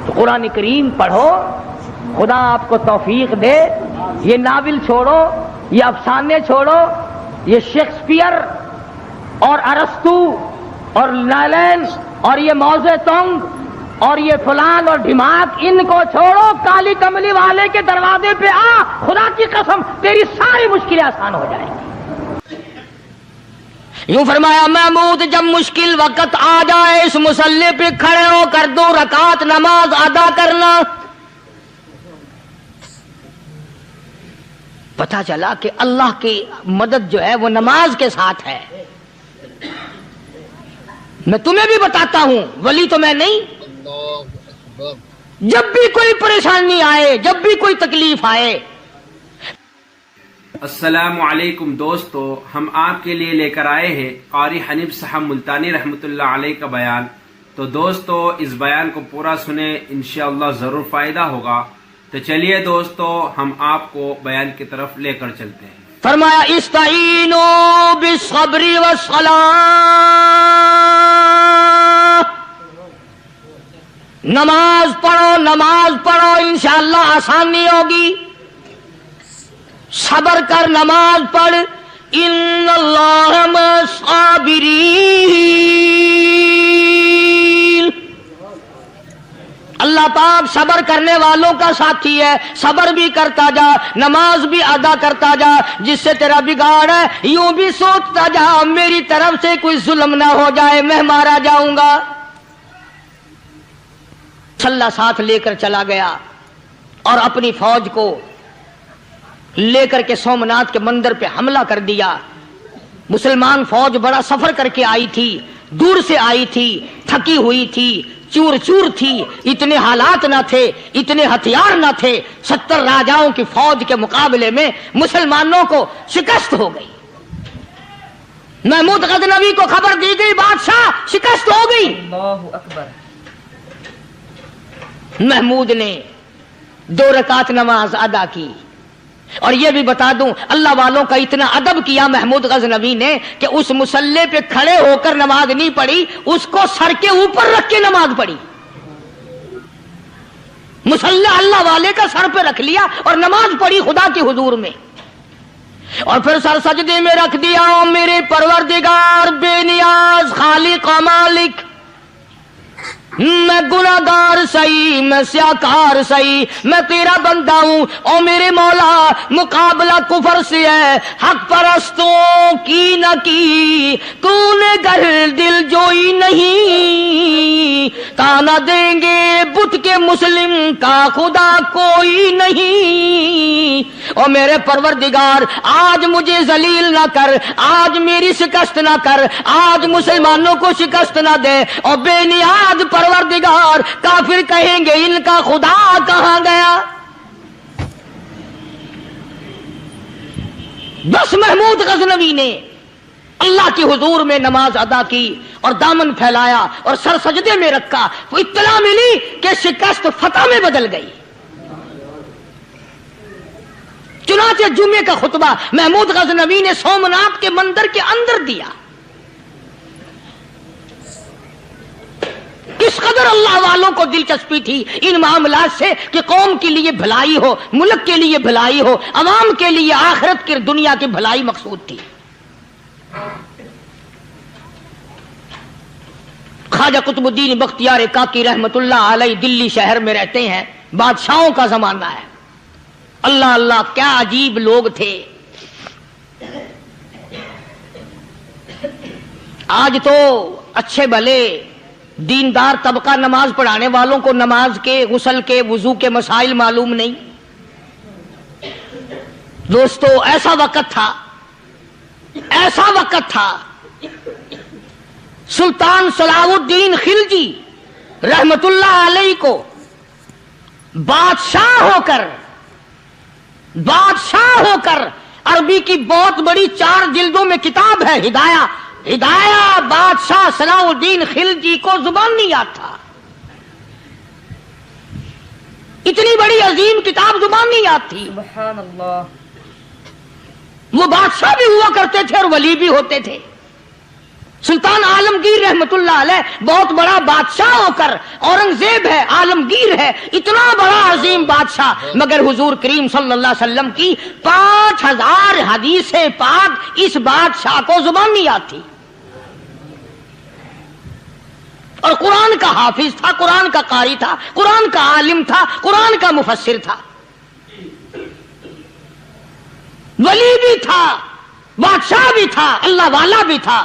تو قرآن کریم پڑھو، خدا آپ کو توفیق دے، یہ ناول چھوڑو، یہ افسانے چھوڑو، یہ شیکسپیئر اور ارسطو اور نالین اور یہ موزے تونگ اور یہ فلان اور ڈھماک، ان کو چھوڑو، کالی کملی والے کے دروازے پہ آ، خدا کی قسم تیری ساری مشکلیں آسان ہو جائیں گی۔ یوں فرمایا محمود جب مشکل وقت آ جائے اس مصلی پہ کھڑے ہو کر 2 رکعت نماز ادا کرنا۔ پتہ چلا کہ اللہ کی مدد جو ہے وہ نماز کے ساتھ ہے. میں تمہیں بھی بتاتا ہوں، ولی تو میں نہیں. جب بھی کوئی پریشانی آئے، جب بھی کوئی تکلیف آئے. السلام علیکم دوستو، ہم آپ کے لیے لے کر آئے ہیں قاری حنیف صاحب ملتانی رحمۃ اللہ علیہ کا بیان. تو دوستو اس بیان کو پورا سنیں، انشاءاللہ ضرور فائدہ ہوگا. تو چلیے دوستو ہم آپ کو بیان کی طرف لے کر چلتے ہیں. فرمایا استعینوا بالصبر والصلاۃ، نماز پڑھو انشاءاللہ آسانی ہوگی. صبر کر، نماز پڑھ. ان اللہ مع الصابرین، اللہ پاک صبر کرنے والوں کا ساتھی ہے. صبر بھی کرتا جا، نماز بھی ادا کرتا جا. جس سے تیرا بگاڑ ہے یوں بھی سوچتا جا میری طرف سے کوئی ظلم نہ ہو جائے، میں مارا جاؤں گا. اللہ ساتھ لے کر چلا گیا اور اپنی فوج کو لے کر کے سومناتھ کے مندر پہ حملہ کر دیا. مسلمان فوج بڑا سفر کر کے آئی تھی، دور سے آئی تھی، تھکی ہوئی تھی، چور چور تھی. اتنے حالات نہ تھے، اتنے ہتھیار نہ تھے. 70 راجاؤں کی فوج کے مقابلے میں مسلمانوں کو شکست ہو گئی. محمود غزنوی کو خبر دی گئی بادشاہ شکست ہو گئی. اللہ اکبر. محمود نے 2 رکعت نماز ادا کی. اور یہ بھی بتا دوں اللہ والوں کا اتنا ادب کیا محمود غزنوی نے کہ اس مصلی پہ کھڑے ہو کر نماز نہیں پڑھی، اس کو سر کے اوپر رکھ کے نماز پڑھی. مصلی اللہ والے کا سر پہ رکھ لیا اور نماز پڑھی خدا کے حضور میں. اور پھر سر سجدے میں رکھ دیا. میرے پروردگار بے نیاز خالق و مالک، میں گناہگار سہی، میں سیاکار سہی، میں تیرا بندہ ہوں. او میرے مولا مقابلہ کفر سے ہے، حق پرستوں کی نہ کی تو نے گر دل جوئی نہیں. تانا دیں گے بت کے مسلم کا خدا کوئی نہیں. او میرے پروردگار آج مجھے ذلیل نہ کر، آج میری شکست نہ کر، آج مسلمانوں کو شکست نہ دے. اور بے نیاز پروردگار کافر کہیں گے ان کا خدا کہاں گیا. بس محمود غزنوی نے اللہ کے حضور میں نماز ادا کی اور دامن پھیلایا اور سر سجدے میں رکھا. وہ اطلاع ملی کہ شکست فتح میں بدل گئی. چنانچہ جمعے کا خطبہ محمود غزنوی نے سومناتھ کے مندر کے اندر دیا. کس قدر اللہ والوں کو دلچسپی تھی ان معاملات سے کہ قوم کے لیے بھلائی ہو، ملک کے لیے بھلائی ہو، عوام کے لیے آخرت کی دنیا کی بھلائی مقصود تھی. خواجہ قطب الدین بختیار کاکی رحمت اللہ علیہ دلی شہر میں رہتے ہیں. بادشاہوں کا زمانہ ہے. اللہ اللہ کیا عجیب لوگ تھے. آج تو اچھے بھلے دیندار طبقہ نماز پڑھانے والوں کو نماز کے، غسل کے، وضو کے مسائل معلوم نہیں. دوستو ایسا وقت تھا سلطان صلاح الدین خلجی رحمت اللہ علیہ کو بادشاہ ہو کر عربی کی بہت بڑی 4 جلدوں میں کتاب ہے ہدایہ بادشاہ صلاح الدین خلجی کو زبان نہیں آتا. اتنی بڑی عظیم کتاب زبان نہیں آتی. سبحان اللہ. وہ بادشاہ بھی ہوا کرتے تھے اور ولی بھی ہوتے تھے. سلطان عالمگیر رحمت اللہ علیہ بہت بڑا بادشاہ ہو کر، اورنگزیب ہے، عالمگیر ہے، اتنا بڑا عظیم بادشاہ، مگر حضور کریم صلی اللہ علیہ وسلم کی 5000 حدیث پاک اس بادشاہ کو زبان نہیں آتی. اور قرآن کا حافظ تھا، قرآن کا قاری تھا، قرآن کا عالم تھا، قرآن کا مفسر تھا، ولی بھی تھا، بادشاہ بھی تھا، اللہ والا بھی تھا.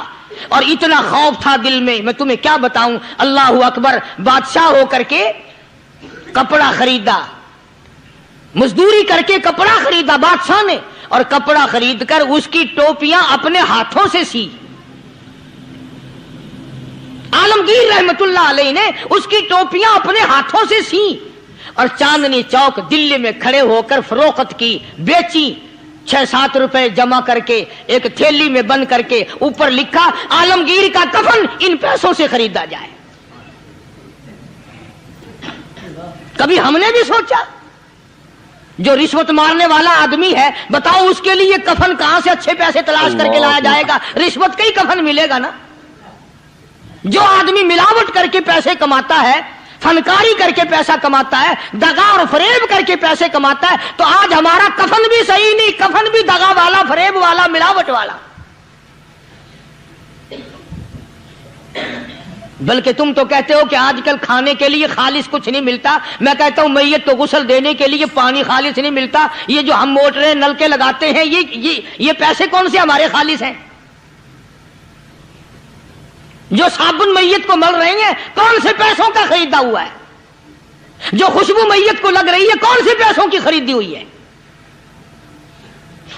اور اتنا خوف تھا دل میں تمہیں کیا بتاؤں. اللہ اکبر. بادشاہ ہو کر کے کپڑا خریدا، मजदूरी करके कपड़ा खरीदा बादशाह ने, और कपड़ा खरीद कर उसकी टोपियां अपने हाथों से सी। आलमगीर रहमतुल्लाह अलैह ने उसकी टोपियां अपने हाथों से सी और चांदनी चौक दिल्ली में खड़े होकर फरोख्त की, बेची। 6-7 रुपए जमा करके एक थैली में बंद करके ऊपर लिखा आलमगीर का कफन इन पैसों से खरीदा जाए। कभी हमने भी सोचा जो रिश्वत मारने वाला आदमी है, बताओ उसके लिए कफन कहां से अच्छे पैसे तलाश करके लाया जाएगा? रिश्वत का ही कफन मिलेगा ना। जो आदमी मिलावट करके पैसे कमाता है, फनकारी करके पैसा कमाता है, दगा और फरेब करके पैसे कमाता है, तो आज हमारा कफन भी सही नहीं, कफन भी दगा वाला, फरेब वाला, मिलावट वाला। बल्कि तुम तो कहते हो कि आजकल खाने के लिए खालिस कुछ नहीं मिलता। मैं कहता हूं मैयत को गुस्ल देने के लिए पानी खालिस नहीं मिलता। ये जो हम मोटरें नलके लगाते हैं, ये पैसे कौन से हमारे खालिस हैं? जो साबुन मैयत को मल रहे हैं, कौन से पैसों का खरीदा हुआ है? जो खुशबू मैयत को लग रही है, कौन से पैसों की खरीदी हुई है?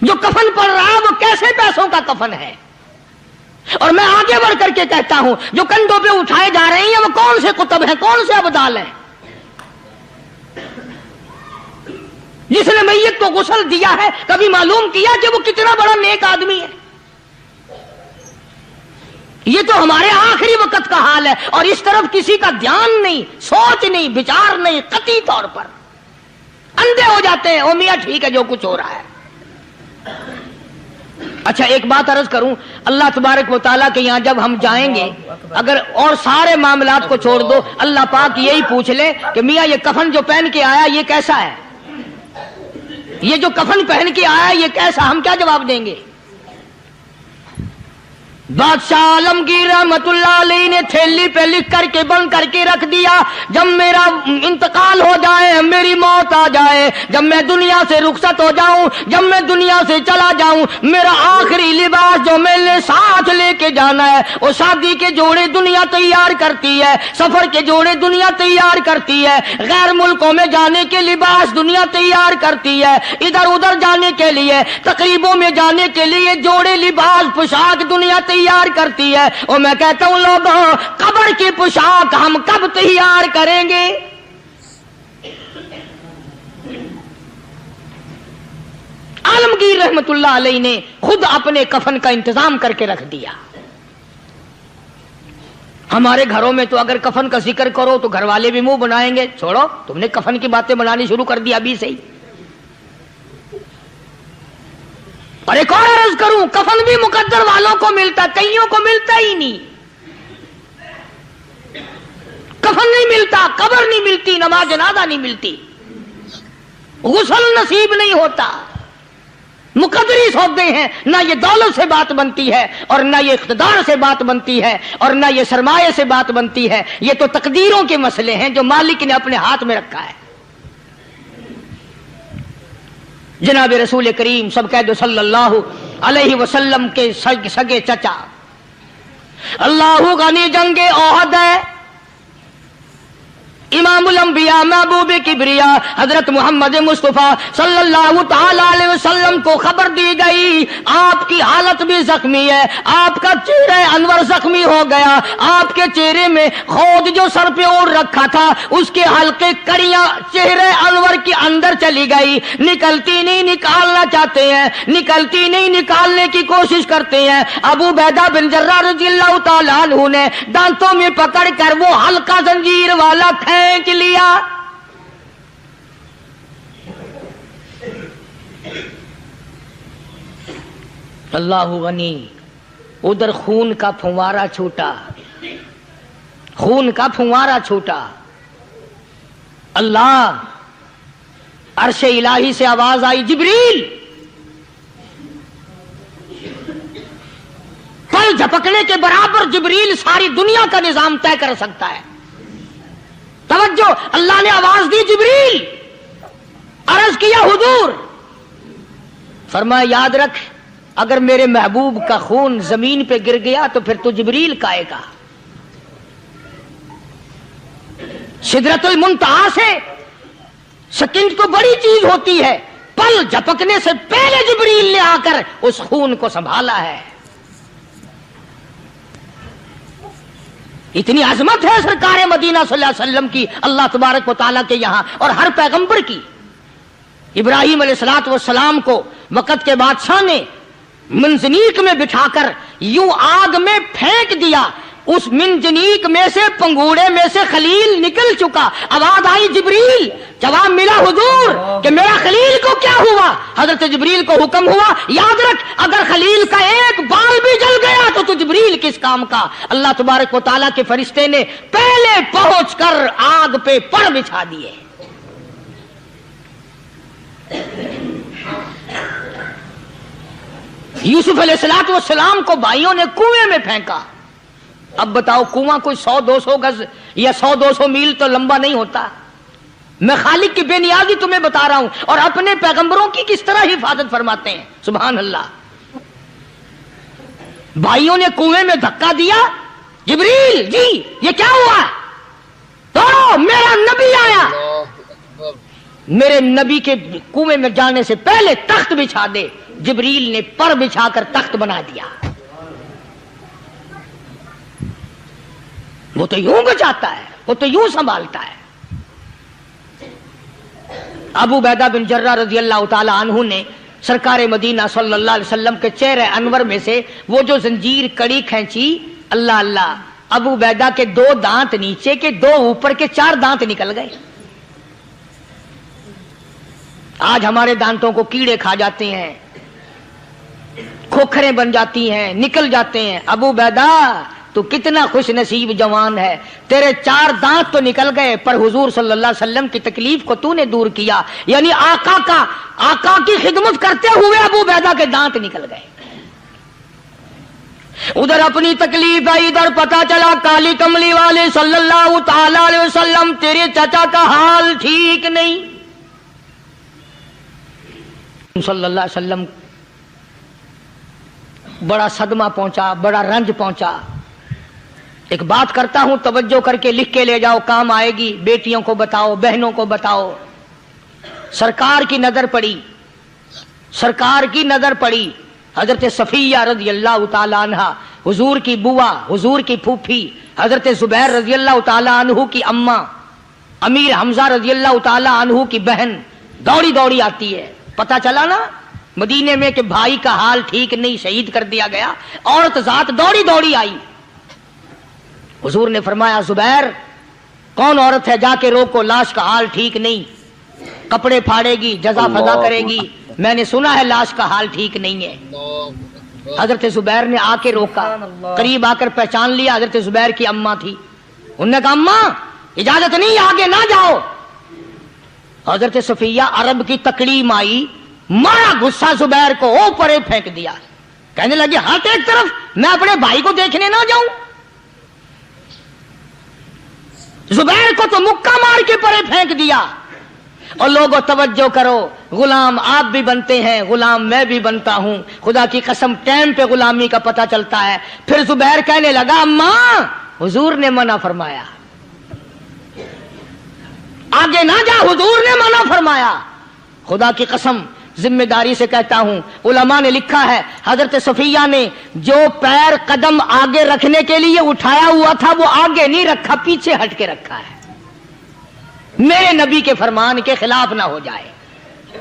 जो कफन पड़ रहा है, वो कैसे पैसों का कफन है? और मैं आगे बढ़ करके कहता हूं, जो कंधों पे उठाए जा रहे हैं, वो कौन से कुतुब हैं, कौन से अबदाल हैं? जिसने मैयत को गुस्ल दिया है, कभी मालूम किया कि वो कितना बड़ा नेक आदमी है? ये तो हमारे आखिरी वक्त का हाल है, और इस तरफ किसी का ध्यान नहीं, सोच नहीं, विचार नहीं, कतई तौर पर अंधे हो जाते हैं। ओ मियां ठीक है जो कुछ हो रहा है। अच्छा, एक बात अर्ज करूं, अल्लाह तबारक व तआला के यहां जब हम जाएंगे, अगर और सारे मामलात को छोड़ दो, अल्लाह पाक यही पूछ ले कि मियां ये कफन जो पहन के आया ये कैसा है? ये जो कफन पहन के आया ये कैसा? हम क्या जवाब देंगे? बादशाह आलमगीर रहमतुल्लाह अलैह ने थैली पे लिख करके बंद करके रख दिया, जब मेरा इंतकाल हो जाए, मेरी मौत आ जाए, जब मैं दुनिया से रुखसत हो जाऊं, जब मैं दुनिया से चला जाऊं, मेरा आखिरी लिबास जो मैंने साथ लेके जाना है, वो शादी के जोड़े दुनिया तैयार करती है, सफर के जोड़े दुनिया तैयार करती है, गैर मुल्कों में जाने के लिबास दुनिया तैयार करती है, इधर उधर जाने के लिए, तकरीबों में जाने के लिए जोड़े लिबास पोशाक दुनिया तैयार करती है। और मैं कहता हूं लोगों, कब्र की पोशाक हम कब तैयार करेंगे? आलमगीर रहमतुल्लाह अलैह ने खुद अपने कफन का इंतजाम करके रख दिया। हमारे घरों में तो अगर कफन का जिक्र करो तो घर वाले भी मुंह बनाएंगे, छोड़ो तुमने कफन की बातें बनानी शुरू कर दी अभी से ही। और एक और अर्ज करूं, कफन भी मुकद्दर वालों को मिलता, कईयों को मिलता ही नहीं। कफन नहीं मिलता, कब्र नहीं मिलती, नमाज जनाजा नहीं मिलती, गुस्ल नसीब नहीं होता। मुकद्दरी सौदे हैं, ना ये दौलत से बात बनती है, और ना ये इख्तिदार से बात बनती है, और ना ये सरमाए से बात बनती है। ये तो तकदीरों के मसले हैं जो मालिक ने अपने हाथ में रखा है। जनाब रसूल करीम सब कह दो सल्लल्लाहु अलैहि वसल्लम के सगे चचा अल्लाहु गनी जंगे ओहद है, इमामुल अंबिया महबूब किबरिया हजरत मोहम्मद मुस्तफा सल्लल्लाहु ताला अलैहि वसल्लम को खबर दी गई, आपकी हालत भी जख्मी है, आपका चेहरा अनवर जख्मी हो गया, आपके चेहरे में खोद जो सर पे ओढ़ रखा था उसके हल्के कड़ियां चेहरे अनवर के अंदर चली गई, निकलती नहीं, निकालना चाहते हैं, निकलती नहीं, निकालने की कोशिश करते हैं। अबू बैदा बिन जर्राह रज़ियल्लाहु ताला अन्हु ने दांतों में पकड़ कर वो हल्का जंजीर वाला खींच लिया। अल्लाहु गनी, उधर खून का फुवारा छूटा, खून का फुवारा छूटा। अल्लाह, अर्शे इलाही से आवाज आई, जिब्रील। पल झपकने के बराबर जिब्रील सारी दुनिया का निजाम तय कर सकता है। तवज्जो, अल्लाह ने आवाज दी, जिब्रील। अर्ज किया, हुजूर। फरमाया, याद रख, अगर मेरे महबूब का खून जमीन पे गिर गया तो फिर तो जिब्रील का आएगा। सिदरतुल मुंतहा से सेकंड तो बड़ी चीज होती है, पल झपकने से पहले जिब्रील ने आकर उस खून को संभाला है। इतनी अजमत है सरकार मदीना सल्लल्लाहु अलैहि वसल्लम की, अल्लाह तबारक व तआला के यहां और हर पैगंबर की। इब्राहिम अलैहिस्सलातु वस्सलाम को वक़्त के बादशाह ने मंजनीक में बिठाकर यूं आग में फेंक दिया, उस मिंजनीक में से, पंगूड़े में से खलील निकल चुका। आवाज आई जिब्रील, जवाब मिला हुजूर कि मेरा खलील को क्या हुआ। हजरत जिब्रील को हुक्म हुआ, याद रख अगर खलील का एक बाल भी जल गया तो तू जिब्रील किस काम का। अल्लाह तबारक व तआला के फरिश्ते ने पहले पहुंचकर आग पे पर बिछा दिए। यूसुफ अलैहिस्सलातु वस्सलाम को भाइयों ने कुएं में फेंका। अब बताओ, कुआं कोई 100-200 गज या 100-200 मील तो लंबा नहीं होता। मैं खालिक की बेनियाजी तुम्हें बता रहा हूं और अपने पैगंबरों की किस तरह हिफाजत फरमाते हैं। सुभान अल्लाह। भाइयों ने कुएं में धक्का दिया, जिब्रील जी ये क्या हुआ। तो मेरा नबी आया, मेरे नबी के कुएं में जाने से पहले तख्त बिछा दे। जिब्रील ने पर बिछाकर तख्त बना दिया। वो तो यूं बचाता है, वो तो यूं संभालता है। अबू बैदा बिन जर्रा रजी अल्लाह ताला अन्हु ने सरकार मदीना सल्लल्लाहु अलैहि वसल्लम के चेहरे अनवर में से वो जो जंजीर कड़ी खींची, अल्लाह अल्लाह, अबू बैदा के 2 दांत नीचे के, 2 ऊपर के, 4 दांत निकल गए। आज हमारे दांतों को कीड़े खा जाते हैं, खोखरें बन जाती हैं, निकल जाते हैं। अबू बैदा तू कितना खुश नसीब जवान है, तेरे 4 दांत तो निकल गए पर हुजूर सल्लल्लाहु अलैहि वसल्लम की तकलीफ को तूने दूर किया। यानी आका की खिदमत करते हुए अबू बैदा के दांत निकल गए। उधर अपनी तकलीफ आई, इधर पता चला काली कमली वाले सल्लल्लाहु ताला अलैहि वसल्लम तेरे चाचा का हाल ठीक नहीं। सल्लल्लाहु अलैहि वसल्लम बड़ा सदमा पहुंचा, बड़ा रंज पहुंचा। एक बात करता हूं, तवज्जो करके लिख के ले जाओ, काम आएगी। बेटियों को बताओ, बहनों को बताओ। सरकार की नजर पड़ी, सरकार की नजर पड़ी। हजरत सफिया रजी अल्लाह ताला अन्हा, हुजूर की बुआ, हुजूर की फूफी, हजरत जुबैर रजी अल्लाह ताला अन्हु की अम्मा, अमीर हमजा रजी अल्लाह ताला अन्हु की बहन दौड़ी दौड़ी आती है। पता चला ना मदीने में कि भाई का हाल ठीक नहीं, शहीद कर दिया गया। औरत जात दौड़ी दौड़ी आई। हुजूर ने फरमाया, जुबैर कौन औरत है, जाके रोको, लाश का हाल ठीक नहीं, कपड़े फाड़ेगी, जजा फजा करेगी, मैंने सुना है लाश का हाल ठीक नहीं है। हजरत जुबैर ने आके रोका, करीब आकर पहचान लिया, हजरत जुबैर की अम्मा थी। उन्होंने कहा अम्मा इजाजत नहीं, आगे ना जाओ। हजरत सफिया अरब की तकड़ी माई, मारा गुस्सा जुबैर को, ओ परे फेंक दिया। कहने लगी हाथ एक तरफ, मैं अपने भाई को देखने ना जाऊं। जुबैर को तो मुक्का मार के परे फेंक दिया। और लोगों तवज्जो करो, गुलाम आप भी बनते हैं, गुलाम मैं भी बनता हूं। खुदा की कसम टाइम पे गुलामी का पता चलता है। फिर जुबैर कहने लगा अम्मा हुजूर ने मना फरमाया, आगे ना जा, हुजूर ने मना फरमाया। खुदा की कसम जिम्मेदारी से कहता हूं, उलमा ने लिखा है हजरत सफिया ने जो पैर कदम आगे रखने के लिए उठाया हुआ था वो आगे नहीं रखा, पीछे हट के रखा है। मेरे नबी के फरमान के खिलाफ ना हो जाए,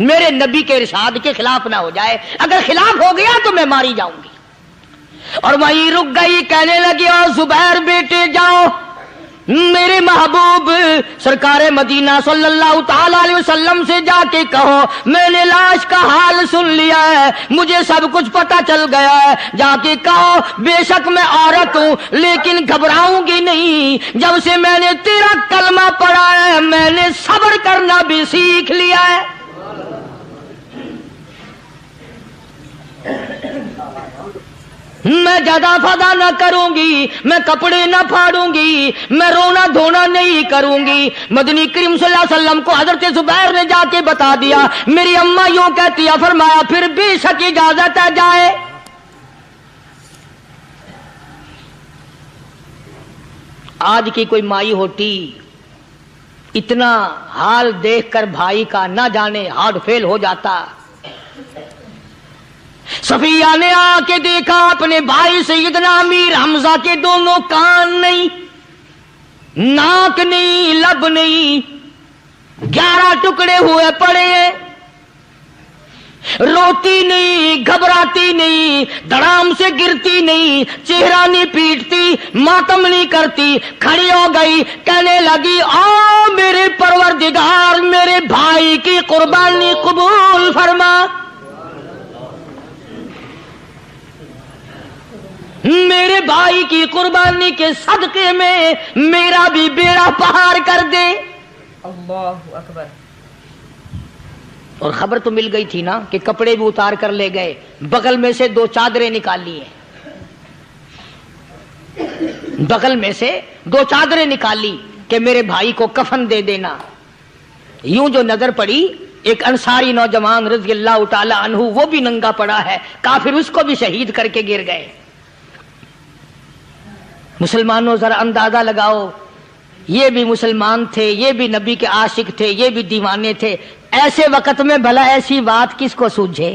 मेरे नबी के इरशाद के खिलाफ ना हो जाए। अगर खिलाफ हो गया तो मैं मारी जाऊंगी। और वहीं रुक गई, कहने लगी ओ जुबैर बेटे जाओ, मेरे महबूब सरकार मदीना सल्लल्लाहु ताला अलैहि वसल्लम से जाके कहो मैंने लाश का हाल सुन लिया है, मुझे सब कुछ पता चल गया है। जाके कहो बेशक मैं औरत हूं लेकिन घबराऊंगी नहीं, जब से मैंने तेरा कलमा पढ़ा है मैंने सब्र करना भी सीख लिया है। मैं ज्यादा फदा न करूंगी, मैं कपड़े न फाड़ूंगी, मैं रोना धोना नहीं करूंगी। मदनी करीम सल्लल्लाहु अलैहि वसल्लम को हजरत जुबैर ने जाके बता दिया, मेरी अम्मा यूं कहती है, फरमाया फिर बेशक इजाजत है जाए। आज की कोई माई होती इतना हाल देखकर भाई का ना जाने हार्ट फेल हो जाता। सफिया ने आके देखा अपने भाई सैयदना अमीर हमजा के दोनों कान नहीं, नाक नहीं, लब नहीं, 11 टुकड़े हुए पड़े हैं। रोती नहीं, घबराती नहीं, धड़ाम से गिरती नहीं, चेहरा नहीं पीटती, मातम नहीं करती, खड़ी हो गई, कहने लगी ओ मेरे परवरदिगार, मेरे भाई की कुर्बानी कबूल फरमा, मेरे भाई की कुर्बानी के सदके में मेरा भी बेड़ा पार कर दे। अल्लाहु अकबर। और खबर तो मिल गई थी ना कि कपड़े भी उतार कर ले गए, बगल में से 2 चादरें निकाली हैं, बगल में से 2 चादरें निकाली कि मेरे भाई को कफन दे देना। यूं जो नजर पड़ी, एक अंसारी नौजवान रज़ी अल्लाह ताला अन्हु, वो भी नंगा पड़ा है, काफिर उसको भी शहीद करके गिर गए। मुसलमानों जरा अंदाजा लगाओ, ये भी मुसलमान थे, ये भी नबी के आशिक थे, ये भी दीवाने थे। ऐसे वक्त में भला ऐसी बात किसको सूझे?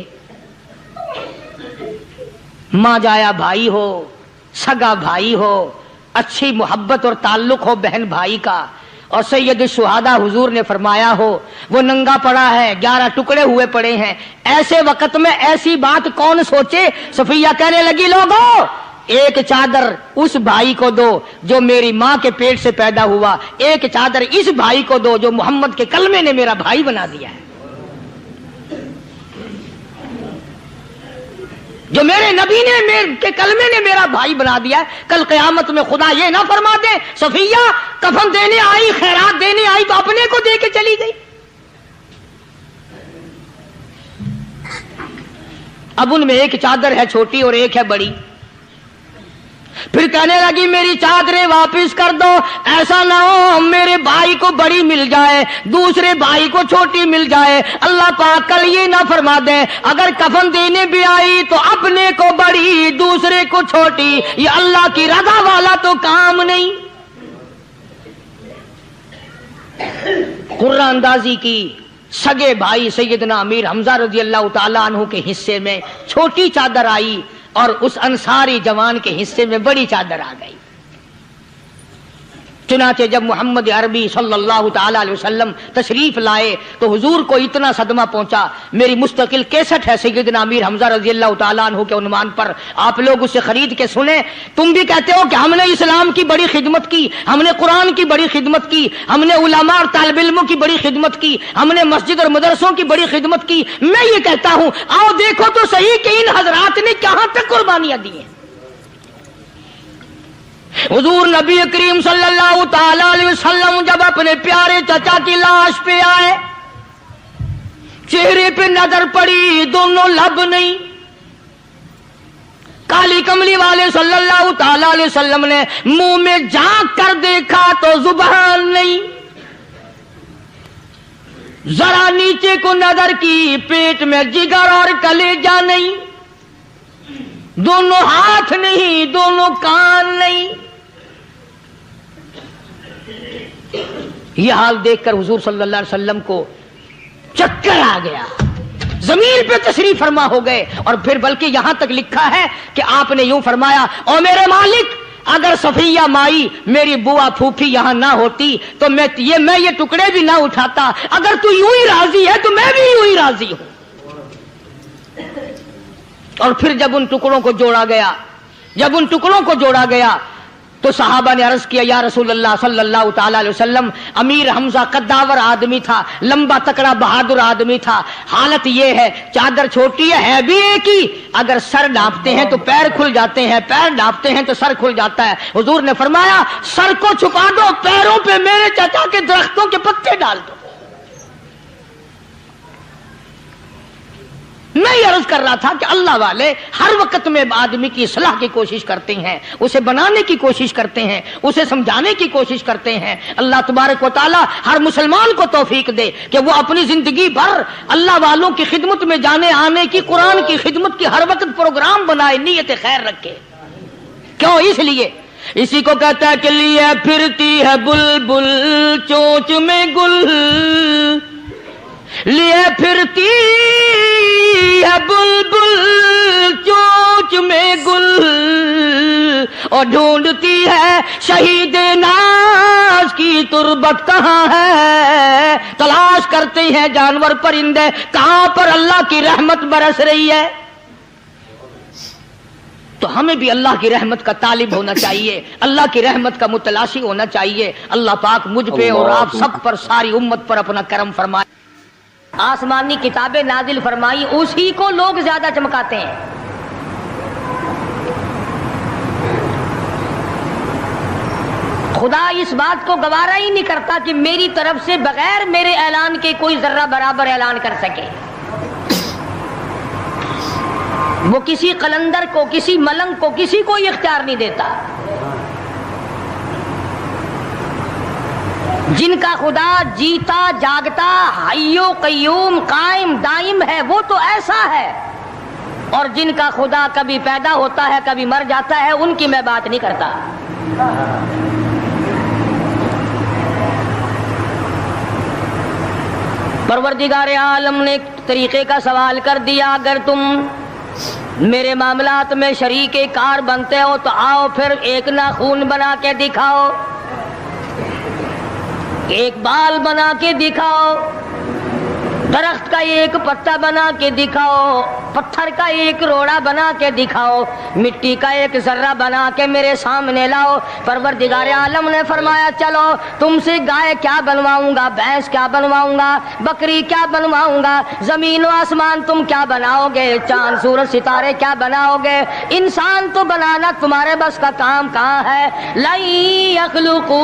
मां जाया भाई हो, सगा भाई हो, अच्छी मोहब्बत और ताल्लुक हो बहन भाई का, और सैयद शुहादा हुजूर ने फरमाया हो, वो नंगा पड़ा है, 11 टुकड़े हुए पड़े हैं। ऐसे वक्त में ऐसी बात कौन सोचे? सफिया कहने लगी लोगों, एक चादर उस भाई को दो जो मेरी मां के पेट से पैदा हुआ, एक चादर इस भाई को दो जो मोहम्मद के कलमे ने मेरा भाई बना दिया है, जो मेरे नबी ने मेरे के कलमे ने मेरा भाई बना दिया है। कल क़यामत में खुदा ये ना फरमा दे सफिया कफन देने आई, खैरात देने आई तो अपने को दे के चली गई। अब उनमें एक चादर है छोटी और एक है बड़ी। फिर कहने लगी मेरी चादरें वापस कर दो, ऐसा ना हो मेरे भाई को बड़ी मिल जाए, दूसरे भाई को छोटी मिल जाए। अल्लाह पाक कल ये ना फरमा दे अगर कफन देने भी आई तो अपने को बड़ी दूसरे को छोटी, ये अल्लाह की रज़ा वाला तो काम नहीं। कुर्रा अंदाजी की सगे भाई सैयदना अमीर हमजा रज़ी अल्लाह ताला अन्हु के हिस्से में छोटी चादर आई और उस अंसारी जवान के हिस्से में बड़ी चादर आ गई। चुनाचे जब मोहम्मद अरबी सल्लल्लाहु ताला अलैहि वसल्लम तशरीफ लाए तो हुजूर को इतना सदमा पहुंचा। मेरी मुस्तकिल कैसेट है सैयदना अमीर हमजा रज़ी अल्लाह ताला अन्हु के उन्वान पर, आप लोग उसे खरीद के सुने। तुम भी कहते हो कि हमने इस्लाम की बड़ी खिदमत की, हमने कुरान की बड़ी खिदमत की, हमने उलमा और तालिब इल्मों की बड़ी खिदमत की, हमने मस्जिद और मदरसों की बड़ी खिदमत की। मैं ये कहता हूं आओ देखो तो सही कि इन हजरात ने कहां तक कुर्बानियां दी हैं। हुजूर नबी करीम सल्लल्लाहु ताला अलैहि वसल्लम जब अपने प्यारे चचा की लाश पे आए, चेहरे पे नजर पड़ी दोनों लब नहीं। काली कमली वाले सल्लल्लाहु ताला अलैहि वसल्लम ने मुंह में झांक कर देखा तो जुबान नहीं, जरा नीचे को नजर की पेट में जिगर और कलेजा नहीं, दोनों हाथ नहीं, दोनों कान नहीं। यह हाल देखकर हुजूर सल्लल्लाहु अलैहि वसल्लम को चक्कर आ गया, जमीन पे तशरीफ फरमा हो गए। और फिर बल्कि यहां तक लिखा है कि आपने यूं फरमाया ओ मेरे मालिक अगर सफिया माई मेरी बुआ फूफी यहां ना होती तो मैं ये टुकड़े भी ना उठाता। अगर तू यूं ही राजी है तो मैं भी यूं ही राजी हूं। और फिर जब उन टुकड़ों को जोड़ा गया तो सहाबा ने अर्ज किया या रसूलल्लाह सल्लल्लाहु ताला अलैहि वसल्लम, अमीर हमजा कद्दावर आदमी था, लंबा तकड़ा बहादुर आदमी था। हालत यह है चादर छोटी है भी एक ही, अगर सर ढांपते हैं तो पैर खुल जाते हैं, पैर ढांपते हैं तो सर खुल जाता है। हुजूर ने फरमाया सर को छुपा दो, पैरों पे मेरे चाचा के दरख्तों के पत्ते डाल दो। मैं ये अर्ज कर रहा था कि अल्लाह वाले हर वक्त में आदमी की इस्लाह की कोशिश करते हैं, उसे बनाने की कोशिश करते हैं, उसे समझाने की कोशिश करते हैं। अल्लाह तबारक व तआला हर मुसलमान को तौफीक दे कि वो अपनी जिंदगी भर अल्लाह वालों की खिदमत में जाने आने की, कुरान की खिदमत की हर वक्त प्रोग्राम बनाए, नीयत खैर रखे। क्यों? इसलिए इसी को कहता है कि लिए फिरती है बुलबुल चोंच में गुल, लिए फिरती है बुलबुल चोंच में गुल, और ढूंढती है शहीद नाज की तुरबत कहाँ है। तलाश करते हैं जानवर परिंदे कहां पर अल्लाह की रहमत बरस रही है। तो हमें भी अल्लाह की रहमत का तालिब होना चाहिए, अल्लाह की रहमत का मुतलाशी होना चाहिए। अल्लाह पाक मुझ पे और आप सब पर, सारी उम्मत पर अपना करम फरमाए। आसमानी किताबें नाजिल फरमाई, उसी को लोग ज्यादा चमकाते हैं। खुदा इस बात को गवारा ही नहीं करता कि मेरी तरफ से बगैर मेरे ऐलान के कोई जर्रा बराबर ऐलान कर सके। वो किसी कलंदर को, किसी मलंग को, किसी को इख्तियार नहीं देता। जिनका खुदा जीता जागता हय्यो कय्यूम कायम दाइम है, वो तो ऐसा है। और जिनका खुदा कभी पैदा होता है कभी मर जाता है, उनकी मैं बात नहीं करता। परवरदिगार आलम ने एक तरीके का सवाल कर दिया, अगर तुम मेरे मामलात में शरीके कार बनते हो तो आओ फिर एक नाखून बना के दिखाओ, एक बाल बना के दिखाओ, दरख्त का एक पत्ता बना के दिखाओ, पत्थर का एक रोड़ा बना के दिखाओ, मिट्टी का एक जर्रा बना के मेरे सामने लाओ। परवरदिगार आलम ने फरमाया चलो तुमसे गाय क्या बनवाऊंगा, भैंस क्या बनवाऊंगा, बकरी क्या बनवाऊंगा, जमीन व आसमान तुम क्या बनाओगे, चांद सूरज सितारे क्या बनाओगे, इंसान तो बनाना तुम्हारे बस का काम कहाँ है। लाई यखलुकू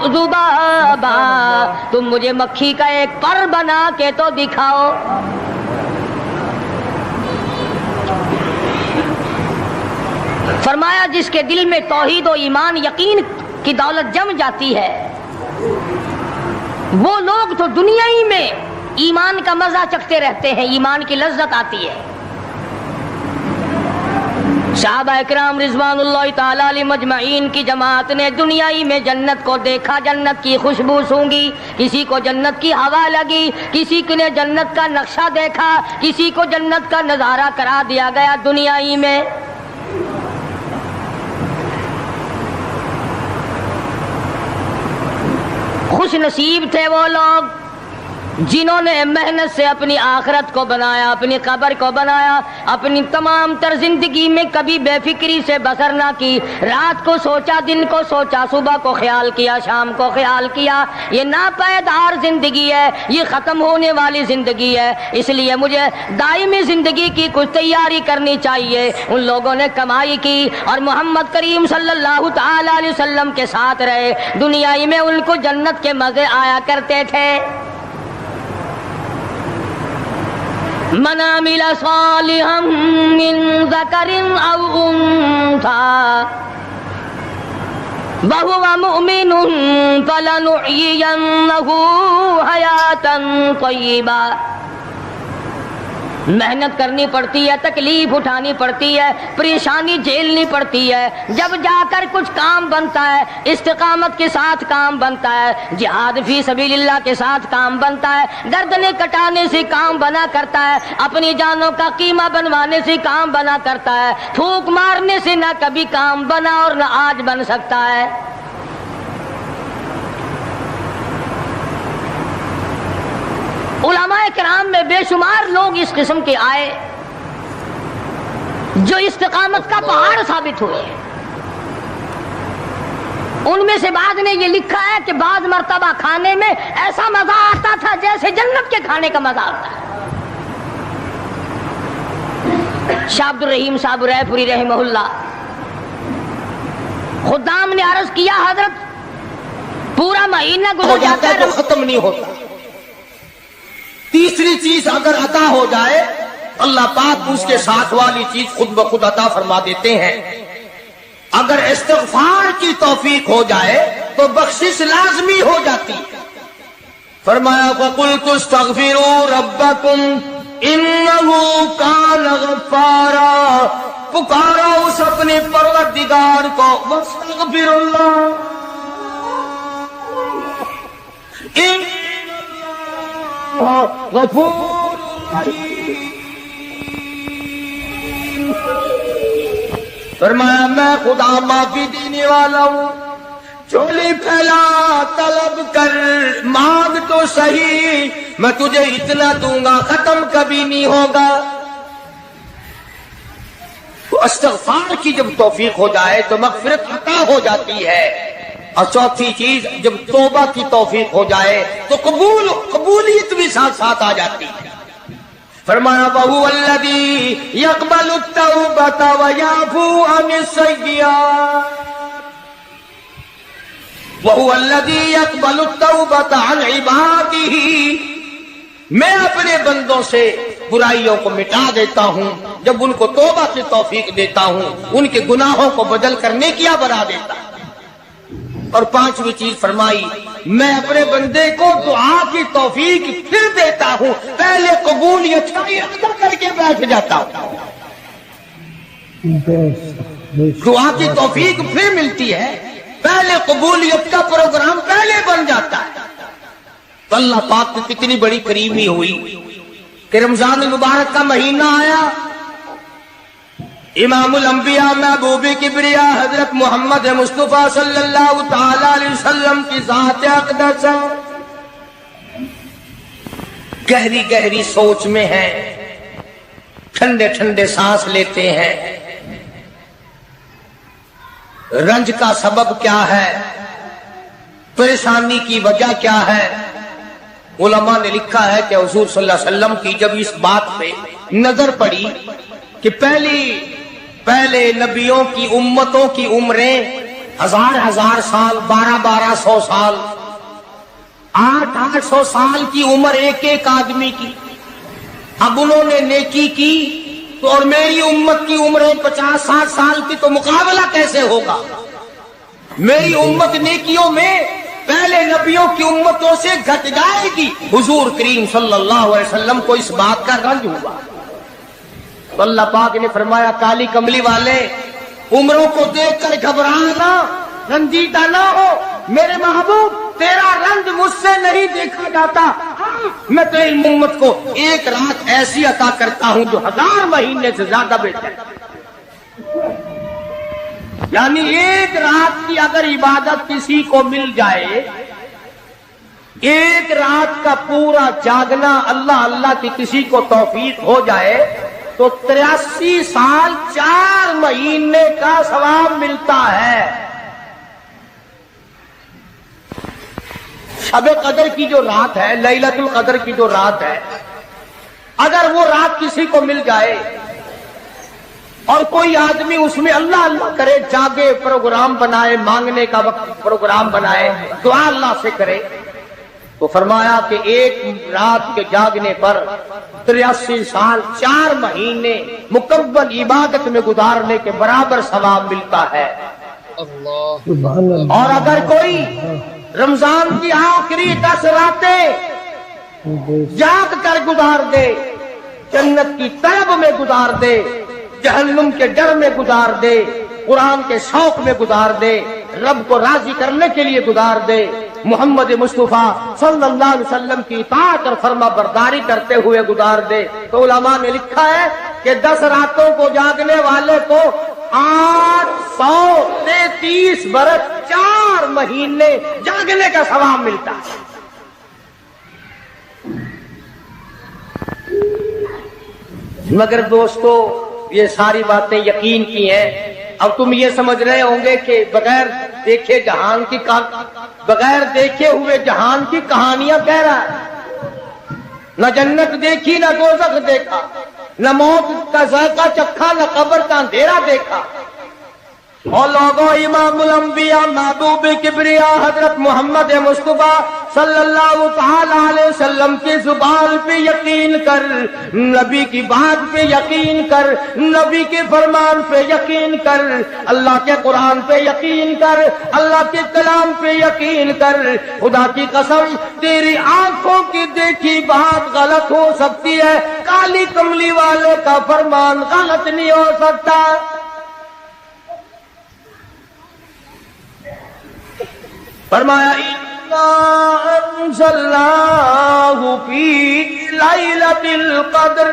ज़ुबाबा, तुम मुझे मक्खी का एक पर बना के तो दिखाओ। फरमाया जिसके दिल में तौहीद और ईमान यकीन की दौलत जम जाती है, वो लोग तो दुनिया ही में ईमान का मजा चखते रहते हैं, ईमान की लज्जत आती है। सहाबा इकराम रिज़वानुल्लाहि ताला अलैहिम मजमईन की जमात ने दुनियाई में जन्नत को देखा, जन्नत की खुशबू सूंघी, किसी को जन्नत की हवा लगी, किसी ने जन्नत का नक्शा देखा, किसी को जन्नत का नजारा करा दिया गया दुनियाई में। खुश नसीब थे वो लोग जिन्होंने मेहनत से अपनी आखिरत को बनाया, अपनी कब्र को बनाया, अपनी तमाम तर जिंदगी में कभी बेफिक्री से बसर ना की। रात को सोचा, दिन को सोचा, सुबह को ख्याल किया, शाम को ख्याल किया। ये नापायदार जिंदगी है, ये खत्म होने वाली जिंदगी है, इसलिए मुझे दायमी जिंदगी की कुछ तैयारी करनी चाहिए। उन लोगों ने कमाई की और मोहम्मद करीम सल्लल्लाहु ताला अलैहि वसल्लम के साथ रहे। दुनिया में उनको जन्नत के मजे आया करते थे। मन अमिल सालिहम मिन ज़करिन औ उन्सा वहुव मुमिनुन फलनुहयियन्नहु हयातन तय्यिबा। मेहनत करनी पड़ती है, तकलीफ उठानी पड़ती है, परेशानी झेलनी पड़ती है, जब जाकर कुछ काम बनता है। इस्तिकामत के साथ काम बनता है, जिहाद फी सबीलिल्लाह के साथ काम बनता है, गर्दनें कटाने से काम बना करता है, अपनी जानों का कीमा बनवाने से काम बना करता है। फूंक मारने से ना कभी काम बना और ना आज बन सकता है। उलमाए किराम में बेशुमार लोग इस किस्म के आए जो इस्तिकामत का पहाड़ साबित हुए। उनमें से बाद ने ये लिखा है कि बाद मर्तबा खाने में ऐसा मजा आता था जैसे जन्नत के खाने का मजा आता है। शाह अब्दुल रहीम साहब रायपुरी रहमहुल्लाह, खुदाम ने अर्ज किया, हजरत पूरा महीना गुजर जाता है तो खत्म नहीं होता। तीसरी चीज अगर अता हो जाए, अल्लाह पाक उसके साथ वाली चीज खुद ब खुद अता फरमा देते हैं। अगर इस्तिग़फ़ार की तौफीक हो जाए तो बख्शिश लाजमी हो जाती। फरमाया फ़क़ुल्तु इस्तग़फ़िरू रब्बकुम इन्नहु कान गफ़्फ़ारा। पुकारा उस अपने परवरदिगार को वस्तगफिरुल्लाह इन्नल्लाह गफूर रहीम। फरमाया मैं खुदा माफी देने वाला हूं, चोली फैला तलब कर, मांग तो सही, मैं तुझे इतना दूंगा खत्म कभी नहीं होगा। तो इस्तिग़फ़ार की जब तौफीक हो जाए तो मग़फ़िरत अता हो जाती है। और चौथी चीज, जब तौबा की तौफीक हो जाए तो कबूलियत भी साथ साथ आ जाती है। फरमाया वहुवल्लज़ी यक़बलु तौबता व याफ़ू अनिस्सय्यिआत, वहुवल्लज़ी यक़बलु तौबता अन इबादिही, मैं अपने बंदों से बुराइयों को मिटा देता हूं जब उनको तौबा की तौफीक देता हूं, उनके गुनाहों को बदल कर नेकियां बना देता हूं। और पांचवी चीज फरमाई, मैं अपने बंदे को दुआ की तौफीक फिर देता हूं, पहले कबूलियत का इरादा करके बैठ जाता हूं, दुआ की तौफीक फिर मिलती है, पहले कबूलियत का प्रोग्राम पहले बन जाता है। तो अल्लाह पाक की कितनी बड़ी करीमी हुई कि रमजान मुबारक का महीना आया, इमामुल अंबिया महबूबे किबरिया हजरत मोहम्मद मुस्तफा सल्लल्लाहु ताला अलैहि वसल्लम की ज़ात अक़दस गहरी गहरी सोच में है, ठंडे ठंडे सांस लेते हैं। रंज का सबब क्या है, परेशानी की वजह क्या है? उलमा ने लिखा है कि हुजूर सल्लल्लाहु अलैहि वसल्लम की जब इस बात पे नजर पड़ी कि पहले नबियों की उम्मतों की उम्रें 1000 साल, 1200 साल, 800 साल की उम्र एक एक आदमी की। अब उन्होंने नेकी की तो और मेरी उम्मत की उम्र 50-60 साल की, तो मुकाबला कैसे होगा? मेरी उम्मत नेकियों में पहले नबियों की उम्मतों से घट जाएगी। हुजूर करीम सल्लल्लाहु अलैहि वसल्लम को इस बात का रंज हुआ। तो अल्लाह पाक ने फरमाया, काली कमली वाले, उम्रों को देखकर घबराना, रंजीदा ना हो। मेरे महबूब, तेरा रंज मुझसे नहीं देखा जाता। मैं तेरी उम्मत को एक रात ऐसी अता करता हूं जो 1000 महीने से ज्यादा बेहतर। यानी एक रात की अगर इबादत किसी को मिल जाए, एक रात का पूरा जागना अल्लाह अल्लाह की किसी को तौफीक हो जाए तो 83 साल 4 महीने का सवाब मिलता है। शब कदर की जो रात है, लैलतुल कदर की जो रात है, अगर वो रात किसी को मिल जाए और कोई आदमी उसमें अल्लाह अल्लाह करे, जागे, प्रोग्राम बनाए, मांगने का वक्त प्रोग्राम बनाए, दुआ अल्लाह से करे, तो फरमाया कि एक रात के जागने पर 83 साल 4 महीने मुकम्मल इबादत में गुजारने के बराबर सवाब मिलता है। और अगर कोई रमजान की आखिरी 10 रातें जाग कर गुजार दे, जन्नत की तलब में गुजार दे, जहन्नुम के डर में गुजार दे, कुरान के शौक में गुजार दे, रब को राजी करने के लिए गुजार दे, मोहम्मद मुस्तफा सल्लल्लाहु अलैहि वसल्लम की इताअत और फर्मा बरदारी करते हुए गुजार दे, तो उलमा ने लिखा है कि 10 रातों को जागने वाले को 830 बरस 4 महीने जागने का सवाब मिलता है। मगर दोस्तों, ये सारी बातें यकीन की हैं। अब तुम ये समझ रहे होंगे कि बगैर देखे हुए जहान की कहानियां कह रहा है। न जन्नत देखी, न दोज़ख देखा, न मौत का ज़ायक़ा चखा, न कब्र का अंधेरा देखा। और लोगों, इमामुल अंबिया महबूब किबरिया हजरत मोहम्मद मुस्तफा सल्लल्लाहु ताला अलैहि वसल्लम की जुबान पे यकीन कर, नबी की बात पे यकीन कर, नबी के फरमान पे यकीन कर, अल्लाह के कुरान पे यकीन कर, अल्लाह के कलाम पे यकीन कर। खुदा की कसम, तेरी आंखों की देखी बात गलत हो सकती है, काली कमली वाले का फरमान गलत नहीं हो सकता। फरमाया इन्ना अंज़लनाहु फी लैलतिल क़द्र,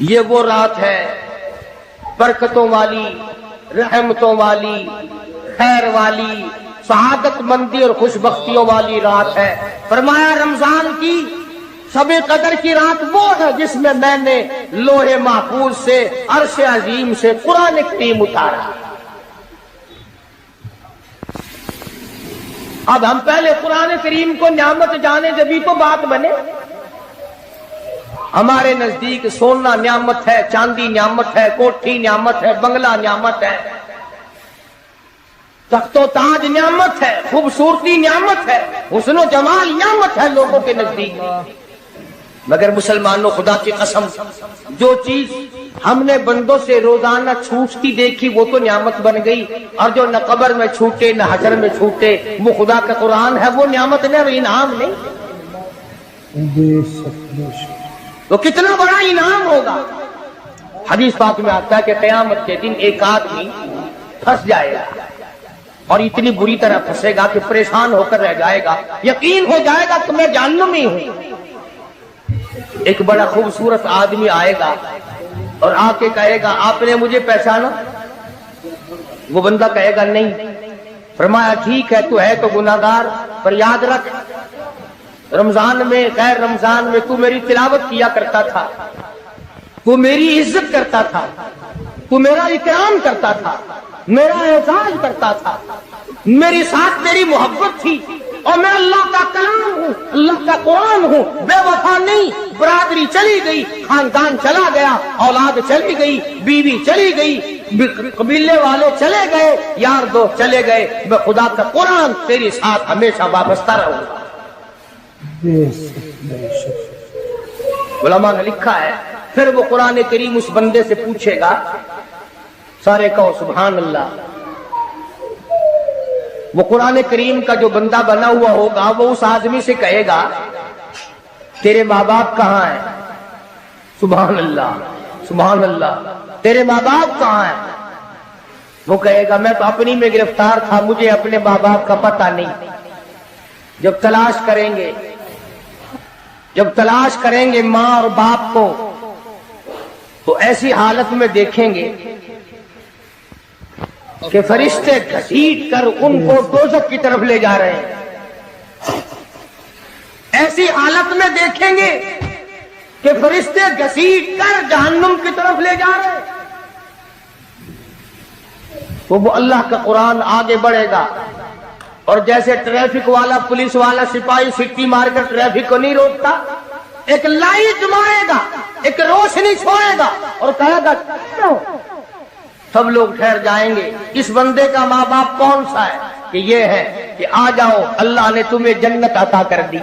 ये वो रात है बरकतों वाली, रहमतों वाली, खैर वाली, सआदत मंदी और खुशबख्तियों वाली रात है। फरमाया रमजान की शब कदर की रात वो है जिसमें मैंने लोहे महफूज से अर्श अजीम से कुरान करीम उतारा। अब हम पहले कुरान करीम को न्यामत जाने जभी तो बात बने। हमारे नजदीक सोना न्यामत है, चांदी न्यामत है, कोठी न्यामत है, बंगला न्यामत है, तख्तो ताज न्यामत है, खूबसूरती न्यामत है, हुस्नो जमाल न्यामत है लोगों के नजदीक। मगर मुसलमानों, खुदा की कसम, जो चीज हमने बंदों से रोजाना छूटती देखी वो तो न्यामत बन गई, और जो न कब्र में छूटे न हशर में छूटे वो खुदा का कुरान है, वो न्यामत नहीं, वो इनाम नहीं। तो कितना बड़ा इनाम होगा। हदीस पाक में आता है कि क़यामत के दिन एक आदमी फंस जाएगा और इतनी बुरी तरह फंसेगा कि परेशान होकर रह जाएगा, यकीन हो जाएगा कि मैं जहन्नम में हूं। एक बड़ा खूबसूरत आदमी आएगा और आके कहेगा आपने मुझे पहचाना? वो बंदा कहेगा नहीं। फरमाया ठीक है, तू है तो गुनाहगार, पर याद रख रमजान में, गैर रमजान में तू मेरी तिलावत किया करता था, तू मेरी इज्जत करता था, तू मेरा इकराम करता था, मेरा एहसास करता था, मेरे साथ तेरी मोहब्बत थी, और मैं अल्लाह का कलाम हूँ, अल्लाह का कुरान हूँ, बेवफा नहीं। बरादरी चली गई, खानदान चला गया, औलाद चली गई, बीवी चली गई, कबीले वाले चले गए, यार दोस्त चले गए, मैं खुदा का कुरान तेरे साथ हमेशा वाबस्ता रहूंगा। उलमा ने लिखा है, फिर वो कुरान करीम उस बंदे से पूछेगा, सारे कहो सुभान अल्लाह। वो कुरान करीम का जो बंदा बना हुआ होगा वो उस आदमी से कहेगा तेरे माँ बाप कहाँ हैं? सुभान अल्लाह, सुभान अल्लाह। तेरे माँ बाप कहाँ हैं? वो कहेगा मैं तो अपनी में गिरफ्तार था, मुझे अपने माँ बाप का पता नहीं। जब तलाश करेंगे माँ और बाप को, तो ऐसी हालत में देखेंगे कि फरिश्ते घसीट कर उनको दोज़ख की तरफ ले जा रहे हैं। ऐसी हालत में देखेंगे कि फरिश्ते घसीट कर जहन्नुम की तरफ ले जा रहे हैं। तो वो अल्लाह का कुरान आगे बढ़ेगा, और जैसे ट्रैफिक वाला, पुलिस वाला, सिपाही सिट्टी मारकर ट्रैफिक को नहीं रोकता, एक लाइट मारेगा, एक रोशनी छोड़ेगा और कहेगा सब लोग ठहर जाएंगे। इस बंदे का माँ बाप कौन सा है? कि ये है कि आ जाओ, अल्लाह ने तुम्हें जन्नत अता कर दी।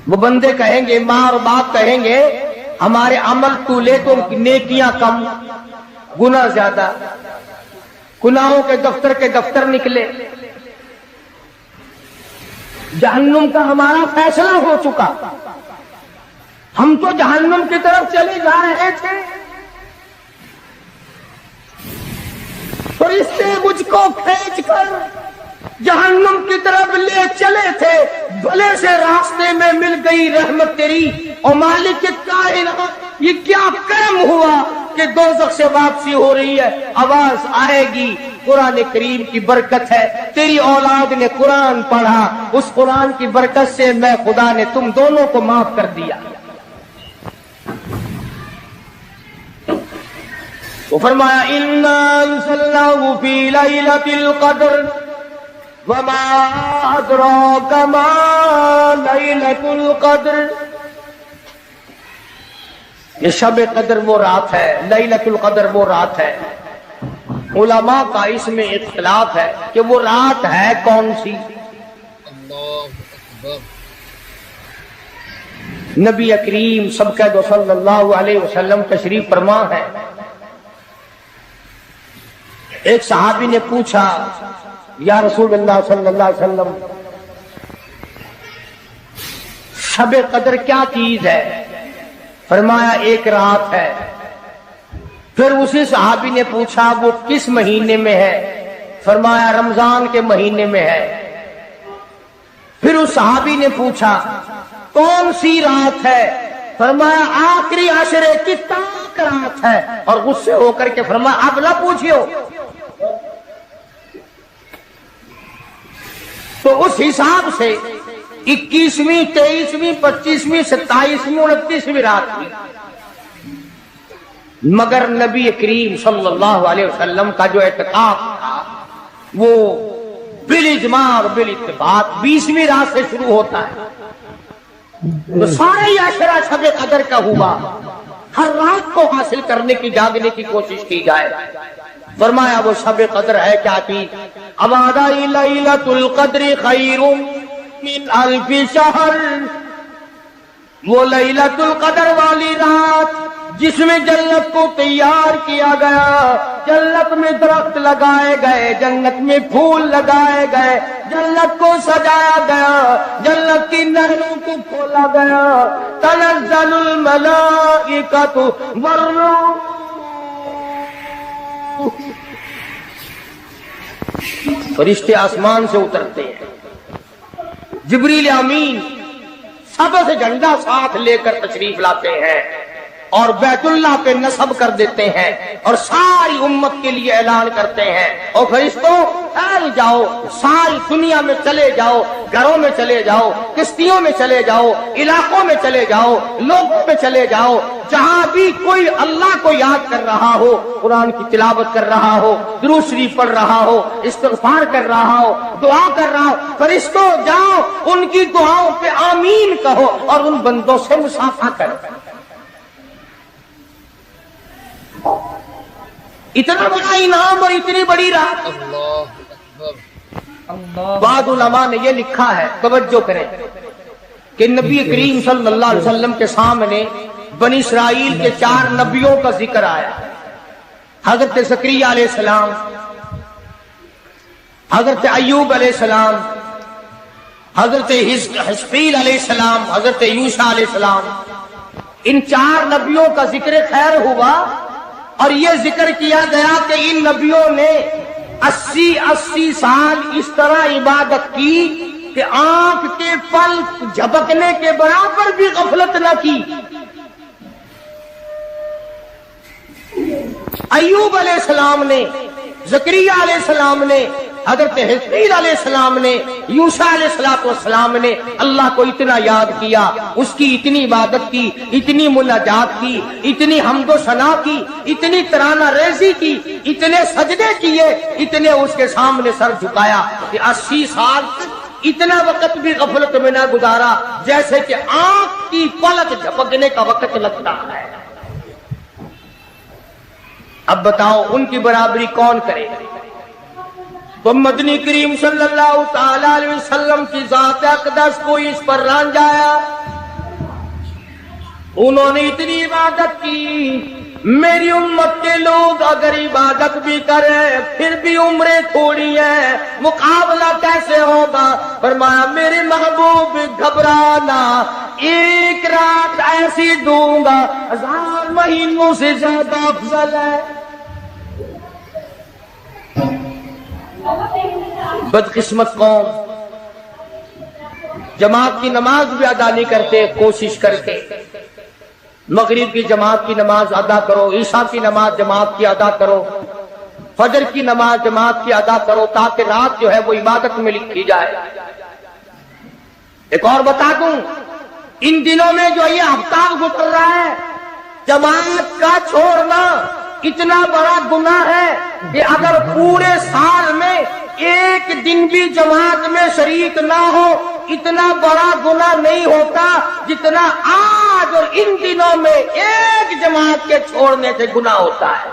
वो बंदे कहेंगे, माँ और बाप कहेंगे हमारे अमल तू ले तो नेकियां कम, गुनाह ज्यादा, गुनाहों के दफ्तर निकले। जहन्नुम का हमारा फैसला हो चुका, हम तो जहन्नुम की तरफ चले जा रहे थे, फरिश्ते मुझको खींचकर जहन्नुम की तरफ ले चले थे। भले से रास्ते में मिल गई रहमत तेरी, और मालिक कायनात, ये क्या कर्म हुआ कि दोज़ख से वापसी हो रही है। आवाज आएगी, कुरान करीम की बरकत है, तेरी औलाद ने कुरान पढ़ा, उस कुरान की बरकत से मैं खुदा ने तुम दोनों को माफ कर दिया। तो फरमाया इन्ना अंज़लनाहु फी लैलतिल क़द्र वमा अदराका मा लैलतुल क़द्र। ये शब कदर वो रात है, लैलतुल क़द्र वो रात है। उलमा का इसमें इख्तिलाफ है कि वो रात है कौन सी। नबी करीम सबके सल्लल्लाहु अलैहि वसल्लम तशरीफ फरमा है। एक सहाबी ने पूछा, या रसूलुल्लाह सल्लल्लाहु अलैहि वसल्लम, शब कदर क्या चीज है? फरमाया एक रात है, फिर उसी सहाबी ने पूछा वो किस महीने में है? फरमाया रमजान के महीने में है। फिर उस सहाबी ने पूछा कौन सी रात है? फरमाया आखिरी आशरे की ताक रात है। और गुस्से होकर के फरमाया अब ना पूछियो। तो उस हिसाब से 21वीं, 23वीं, 25वीं, 27वीं, 29वीं रात हुई। मगर नबी करीम सल्लल्लाहु अलैहि वसल्लम का जो एतकाफ था वो बिल इजमा और बिल इत्तिफाक 20वीं रात से शुरू होता है। तो सारा ही आशरा शब कदर का हुआ। हर रात को हासिल करने की, जागने की कोशिश की जाए। फरमाया वो शब कदर है क्या थी? अवादा लैलतुल क़द्र खैरुम मिन अल्फि शहर। वो लैलतुल क़द्र वाली रात जिसमें जन्नत को तैयार किया गया, जन्नत में दरख्त लगाए गए, जन्नत में फूल लगाए गए, जन्नत को सजाया गया, जन्नत की नहरों को खोला गया। तनज़्ज़लुल मलाइकतु वर्रूह, फरिश्ते आसमान से उतरते हैं। जिब्रील अमीन सबसे झंडा साथ लेकर तशरीफ लाते हैं और बैतुल्लाह पे नस्ब कर देते हैं और सारी उम्मत के लिए ऐलान करते हैं और फरिश्तों फैल जाओ, सारी दुनिया में चले जाओ, घरों में चले जाओ, किश्तियों में चले जाओ, इलाकों में चले जाओ, लोगों में चले जाओ। जहां भी कोई अल्लाह को याद कर रहा हो, कुरान की तिलावत कर रहा हो, दुरूद शरीफ पढ़ रहा हो, इस्तिग़फ़ार कर रहा हो, दुआ कर रहा हो, फरिश्तों जाओ उनकी दुआओं पे आमीन कहो और उन बंदों से मुसाफा करो। इतना बड़ा इनाम और इतनी बड़ी रात। बाद उलमा ने ये लिखा है, तवज्जो करें, कि नबी करीम सल्लल्लाहु अलैहि वसल्लम के सामने बनी इसराइल के 4 नबियों का जिक्र आया। हजरत ज़करिया अलैहिस्सलाम, हजरत अय्यूब अलैहिस्सलाम, हजरत हिज़कील अलैहिस्सलाम, हजरत यूशा अलैहिस्सलाम। इन 4 नबियों का जिक्र खैर हुआ और ये जिक्र किया गया कि इन नबियों ने 80 साल इस तरह इबादत की कि आंख के पल झपकने के बराबर भी गफलत न की। अय्यूब अलैहिस्सलाम ने, ज़करिया अलैहिस्सलाम ने, हज़रत हिज़कील अलैहिस्सलाम ने, यूशा अलैहिस्सलाम ने अल्लाह को इतना याद किया, उसकी इतनी इबादत की, इतनी मुनाजात की, इतनी हम्दो सना की, इतनी तराना रेज़ी की, इतने सजदे किए, इतने उसके सामने सर झुकाया कि 80 साल इतना वक्त भी गफलत में न गुजारा जैसे कि आंख की पलक झपकने का वक्त लगता है। अब बताओ उनकी बराबरी कौन करे? तो मदनी करीम सल्लल्लाहु ताला अलैहि वसल्लम की ज़ात अक़दस को इस पर रंजाया। उन्होंने इतनी इबादत की। मेरी उम्मत के लोग अगर इबादत भी करें फिर भी उम्रें थोड़ी है, मुकाबला कैसे होगा? फरमाया मेरे महबूब घबराना, एक रात ऐसी दूंगा 1000 महीनों से ज्यादा अफजल है। बदकिस्मत कौम जमात की नमाज भी अदा नहीं करते, कोशिश करके मगरिब की जमात की नमाज अदा करो, ईशा की नमाज जमात की अदा करो, फजर की नमाज जमात की अदा करो ताकि रात जो है वो इबादत में लिखी जाए। एक और बता दूं, इन दिनों में जो ये हफ्ता गुजर रहा है, जमात का छोड़ना इतना बड़ा गुनाह है कि अगर पूरे साल में एक दिन भी जमात में शरीक ना हो, इतना बड़ा गुनाह नहीं होता जितना आज और इन दिनों में एक जमात के छोड़ने से गुनाह होता है।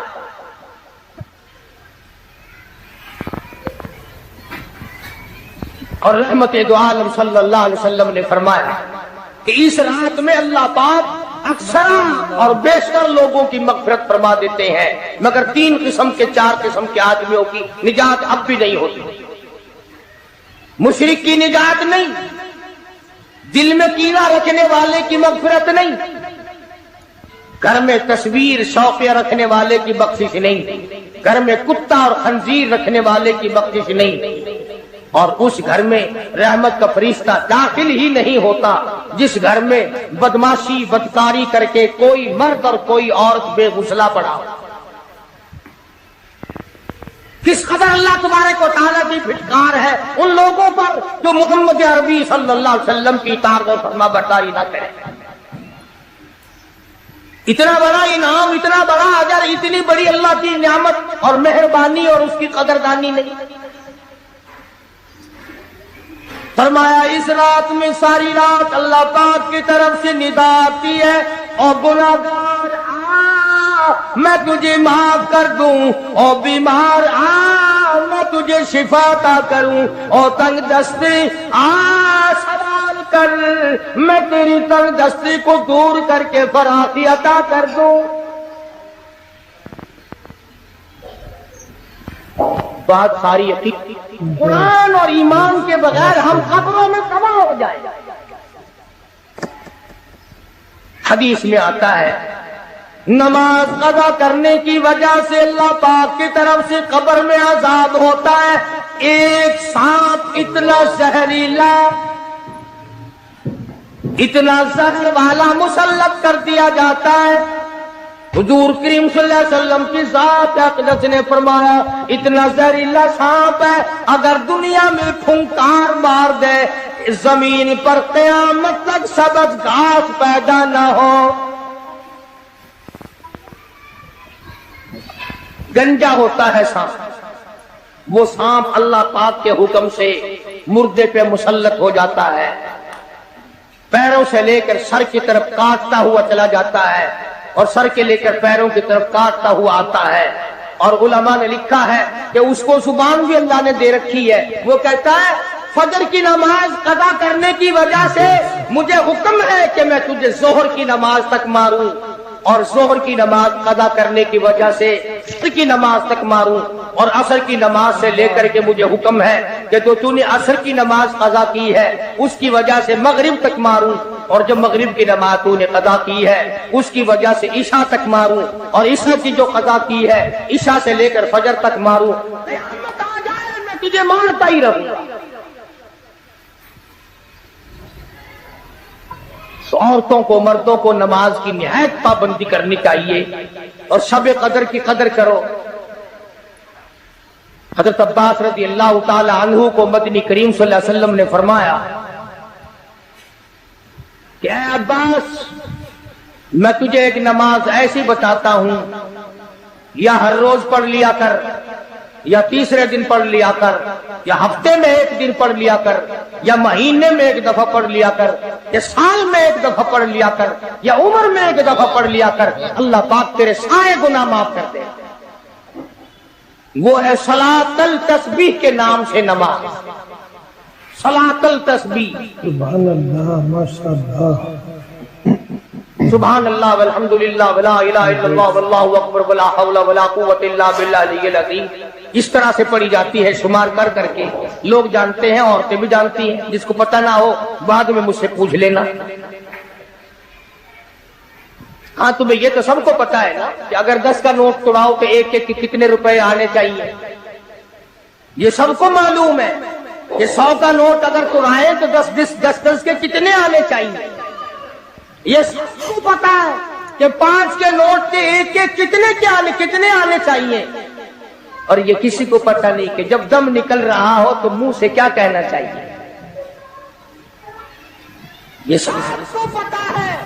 और रहमत दो आलम सल्लल्लाहु अलैहि वसल्लम ने फरमाया कि इस रात में अल्लाह पाक अक्सर और बेशतर लोगों की मग़फ़िरत फरमा देते हैं, मगर 3 किस्म के 4 किस्म के आदमियों की निजात अब भी नहीं होती। मुशरिक की निजात नहीं, दिल में कीना रखने वाले की मग़फ़िरत नहीं, گھر میں تصویر شوقیہ رکھنے والے کی بخشش نہیں، گھر میں کتا اور خنزیر رکھنے والے کی بخشش نہیں، اور اس گھر میں رحمت کا فرشتہ داخل ہی نہیں ہوتا جس گھر میں بدماشی بدکاری کر کے کوئی مرد اور کوئی عورت بے غسلہ پڑا ہو۔ کس قدر اللہ تبارک و تعالیٰ کی پھٹکار ہے ان لوگوں پر جو محمد عربی صلی اللہ علیہ وسلم کی اطاعت اور فرما برداری نہ کریں۔ اتنا بڑا انعام، اتنا بڑا اجر، اتنی بڑی اللہ کی نعمت اور مہربانی اور اس کی قدردانی نہیں۔ فرمایا اس رات میں ساری رات اللہ پاک کی طرف سے ندا آتی ہے، اور گناہگار میں تجھے معاف کر دوں، اور بیمار میں تجھے شفا عطا کروں، اور تنگ دستی سوال کر میں تیری تنگ دستی کو دور کر کے فراخی عطا کر دوں۔ بات ساری قرآن اور ایمان کے بغیر ہم قبروں میں تباہ ہو جائیں۔ حدیث میں آتا ہے نماز قضا کرنے کی وجہ سے اللہ پاک کی طرف سے قبر میں آزاد ہوتا ہے ایک سانپ اتنا زہریلا، اتنا زہر والا مسلط کر دیا جاتا ہے۔ حضور کریم صلی اللہ علیہ وسلم کی ذات اقدس نے فرمایا اتنا زہریلا سانپ ہے اگر دنیا میں پھنکار مار دے زمین پر قیامت تک سبز گھاس پیدا نہ ہو۔ گنجا ہوتا ہے سانپ، وہ سانپ اللہ پاک کے حکم سے مردے پہ مسلط ہو جاتا ہے، پیروں سے لے کر سر کی طرف کاٹتا ہوا چلا جاتا ہے، اور سر کے لے کر پیروں کی طرف کاٹتا ہوا آتا ہے۔ اور علماء نے لکھا ہے کہ اس کو زبان بھی اللہ نے دے رکھی ہے، وہ کہتا ہے فجر کی نماز قضا کرنے کی وجہ سے مجھے حکم ہے کہ میں تجھے ظہر کی نماز تک ماروں، اور ظہر کی نماز قضا کرنے کی وجہ سے عصر کی نماز تک ماروں، اور عصر کی نماز سے لے کر کے مجھے حکم ہے کہ تو نے عصر کی نماز قضا کی ہے اس کی وجہ سے مغرب تک ماروں، اور جو مغرب کی نماز تو نے قضا کی ہے اس کی وجہ سے عشاء تک ماروں، اور عشاء کی جو قضا کی ہے عشاء سے لے کر فجر تک ماروں۔ قیامت آ جائے میں تجھے مارتا ہی رہوں گا۔ تو عورتوں کو مردوں کو نماز کی نہایت پابندی کرنی چاہیے، اور شب قدر کی قدر کرو۔ حضرت عباس رضی اللہ تعالی عنہ کو مدنی کریم صلی اللہ علیہ وسلم نے فرمایا کہ اے عباس میں تجھے ایک نماز ایسی بتاتا ہوں، یا ہر روز پڑھ لیا کر، یا تیسرے دن پڑھ لیا کر، یا ہفتے میں ایک دن پڑھ لیا کر، یا مہینے میں ایک دفعہ پڑھ لیا کر، یا سال میں ایک دفعہ پڑھ لیا کر، یا عمر میں ایک دفعہ پڑھ لیا کر، اللہ پاک تیرے سارے گناہ معاف کر دے۔ وہ ہے صلاۃ التسبیح کے نام سے نماز، صلاۃ التسبیح۔ سبحان اللہ، ماشاء اللہ، سبحان اللہ والحمد للہ ولا الہ الا اللہ واللہ اکبر ولا حول ولا قوت الا باللہ العلی العظیم۔ اس طرح سے پڑھی جاتی ہے شمار کر کر کے، لوگ جانتے ہیں، عورتیں بھی جانتی ہیں، جس کو پتہ نہ ہو بعد میں مجھ سے پوچھ لینا۔ ہاں تمہیں یہ تو سب کو پتا ہے نا کہ اگر 10 کا نوٹ توڑاؤ تو ایک ایک کے کتنے روپے آنے چاہیے، یہ سب کو معلوم ہے کہ 100 کا نوٹ اگر توڑائیں تو 10 کے کتنے آنے چاہیے، یہ سب کو پتا ہے کہ 5 کے نوٹ کے ایک ایک کتنے آنے چاہیے، اور یہ کسی کو پتا نہیں کہ جب دم نکل رہا ہو تو منہ سے کیا کہنا چاہیے۔ یہ سب کو پتا ہے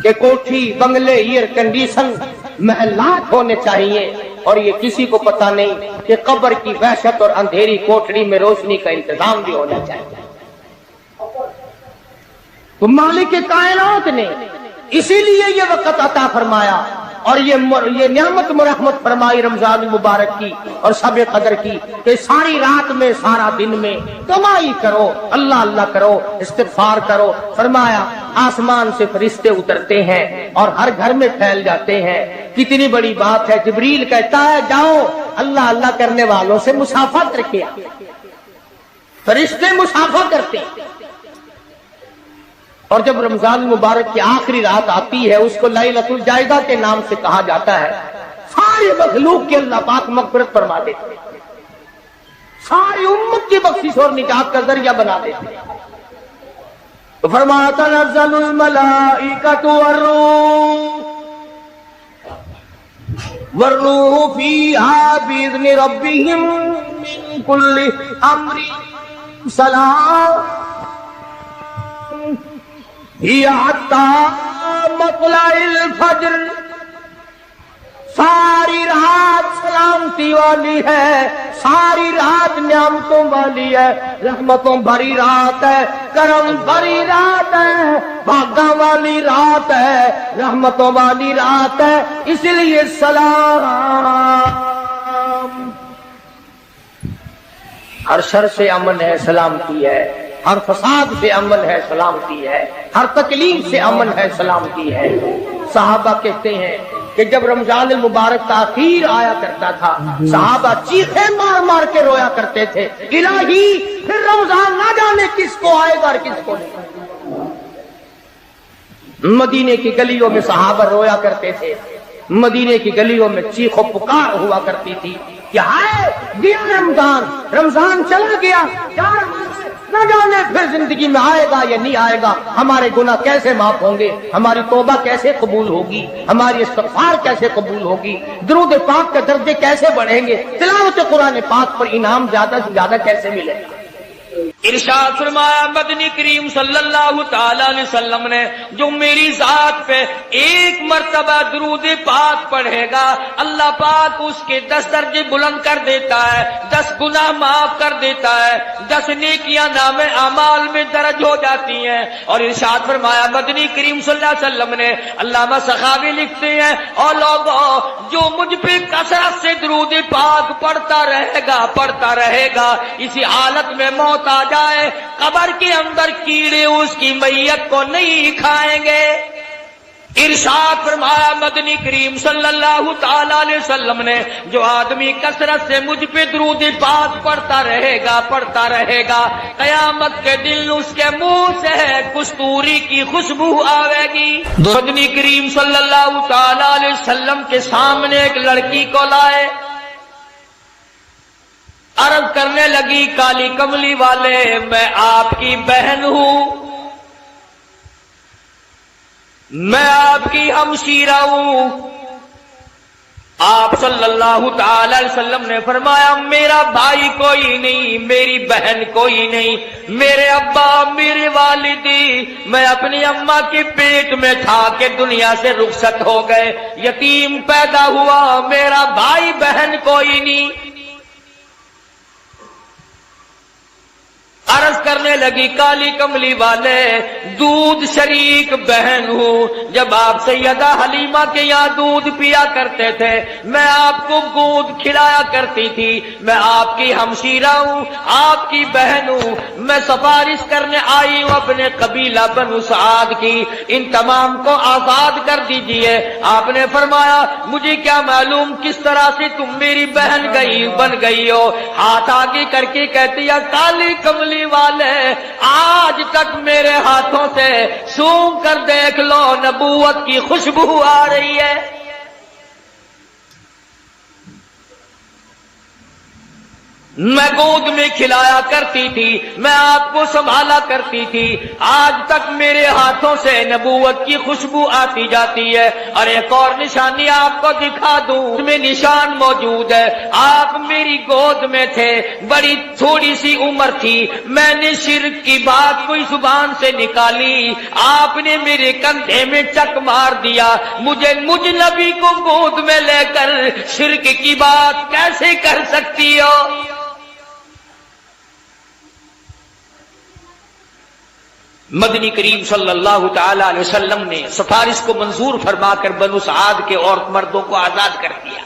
کہ کوٹھی، بنگلے، ایئر کنڈیشن، محلات ہونے چاہیے، اور یہ کسی کو پتا نہیں کہ قبر کی وحشت اور اندھیری کوٹھڑی میں روشنی کا انتظام بھی ہونا چاہیے۔ تو مالک کائنات نے اسی لیے یہ وقت عطا فرمایا، اور یہ نعمت مرحمت فرمائی رمضان مبارک کی اور شب قدر کی، کہ ساری رات میں سارا دن میں کمائی کرو، اللہ اللہ کرو، استغفار کرو۔ فرمایا آسمان سے فرشتے اترتے ہیں اور ہر گھر میں پھیل جاتے ہیں۔ کتنی بڑی بات ہے، جبریل کہتا ہے جاؤ اللہ اللہ کرنے والوں سے مسافہ کر کے آؤ۔ فرشتے مسافہ کرتے ہیں، اور جب رمضان المبارک کی آخری رات آتی ہے اس کو لیلۃ الجائزہ کے نام سے کہا جاتا ہے. ساری مخلوق کے اللہ پاک مغفرت فرما دیتے ہیں, ساری امت کی بخشش اور نجات کا ذریعہ بنا دیتے ہیں. تو فرمایا تنزل الملائکۃ والروح فیہا بإذن ربہم من کل امر سلام ہی حتی مطلع الفجر. ساری رات سلامتی والی ہے, ساری رات نعمتوں والی ہے, رحمتوں بھری رات ہے, کرم بھری رات ہے, بھاگا والی رات ہے, رحمتوں والی رات ہے. اس لیے سلام. ہر شر سے امن ہے, سلامتی ہے. ہر فساد سے امن ہے, سلامتی ہے. ہر تکلیف سے امن ہے, سلامتی ہے. صحابہ کہتے ہیں کہ جب رمضان المبارک تاخیر آیا کرتا تھا صحابہ چیخیں مار مار کے رویا کرتے تھے, الہی پھر رمضان نہ جانے کس کو آئے گا اور کس کو نہیں. مدینے کی گلیوں میں صحابہ رویا کرتے تھے, مدینے کی گلیوں میں چیخ و پکار ہوا کرتی تھی کہ ہائے گیا رمضان, رمضان چلا گیا, نہ جانے پھر زندگی میں آئے گا یا نہیں آئے گا, ہمارے گناہ کیسے معاف ہوں گے, ہماری توبہ کیسے قبول ہوگی, ہماری استغفار کیسے قبول ہوگی, درود پاک کے درجے کیسے بڑھیں گے, تلاوت قرآن پاک پر انعام زیادہ سے زیادہ کیسے ملے گا. ارشاد فرمایا مدنی کریم صلی اللہ تعالی علیہ وسلم نے جو میری ذات پہ ایک مرتبہ درود پاک پڑھے گا اللہ پاک اس کے 10 درجے بلند کر دیتا ہے, 10 گناہ معاف کر دیتا ہے, 10 نیکیاں نام اعمال میں درج ہو جاتی ہیں. اور ارشاد فرمایا مدنی کریم صلی اللہ علیہ وسلم نے, علامہ سخاوی لکھتے ہیں, اور لوگوں جو مجھ پہ کثرت سے درود پاک پڑھتا رہے گا اسی حالت میں موت آ جائے قبر کے اندر کیڑے اس کی میت کو نہیں کھائیں گے. ارشاد فرمایا مدنی کریم صلی اللہ تعالی علیہ وسلم نے جو آدمی کثرت سے مجھ پہ درود پاک پڑھتا رہے گا قیامت کے دن اس کے منہ سے کستوری کی خوشبو آئے گی. مدنی کریم صلی اللہ تعالی علیہ وسلم کے سامنے ایک لڑکی کو لائے, عرض کرنے لگی کالی کملی والے میں آپ کی بہن ہوں, میں آپ کی ہمشیرہ ہوں. آپ صلی اللہ تعالی علیہ وسلم نے فرمایا میرا بھائی کوئی نہیں, میری بہن کوئی نہیں, میرے ابا میری والدی میں اپنی اماں کے پیٹ میں تھا کہ دنیا سے رخصت ہو گئے, یتیم پیدا ہوا, میرا بھائی بہن کوئی نہیں. عرض کرنے لگی کالی کملی والے دودھ شریک بہن ہوں, جب آپ سیدہ حلیمہ کے یہاں دودھ پیا کرتے تھے میں آپ کو گود کھلایا کرتی تھی, میں آپ کی ہمشیرہ ہوں, آپ کی بہن ہوں, میں سفارش کرنے آئی ہوں اپنے قبیلہ بنو سعد کی, ان تمام کو آزاد کر دیجئے. آپ نے فرمایا مجھے کیا معلوم کس طرح سے تم میری بہن بن گئی ہو. ہاتھ آگے کر کے کہتی ہے کالی کملی والے آج تک میرے ہاتھوں سے سونگھ کر دیکھ لو نبوت کی خوشبو آ رہی ہے. میں گود میں کھلایا کرتی تھی, میں آپ کو سنبھالا کرتی تھی, آج تک میرے ہاتھوں سے نبوت کی خوشبو آتی جاتی ہے. اور ایک اور نشانی آپ کو دکھا دوں, اس میں نشان موجود ہے. آپ میری گود میں تھے, بڑی تھوڑی سی عمر تھی, میں نے شرک کی بات کوئی زبان سے نکالی, آپ نے میرے کندھے میں چک مار دیا. مجھ نبی کو گود میں لے کر شرک کی بات کیسے کر سکتی ہو. مدنی کریم صلی اللہ تعالی علیہ وسلم نے سفارش کو منظور فرما کر بنو سعد کے عورت مردوں کو آزاد کر دیا.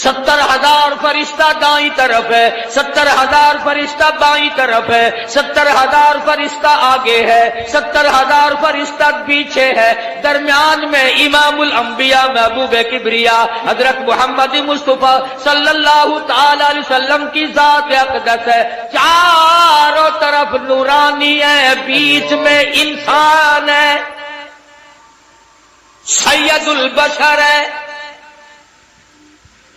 70,000 فرشتہ دائیں طرف ہے، 70,000 فرشتہ بائیں طرف ہے، 70,000 فرشتہ آگے ہے، 70,000 فرشتہ پیچھے ہے، درمیان میں امام الانبیاء محبوب کبریا حضرت محمد مصطفیٰ صلی اللہ تعالی علیہ وسلم کی ذات اقدس ہے، چاروں طرف نورانی ہے، بیچ میں انسان ہے، سید البشر ہے،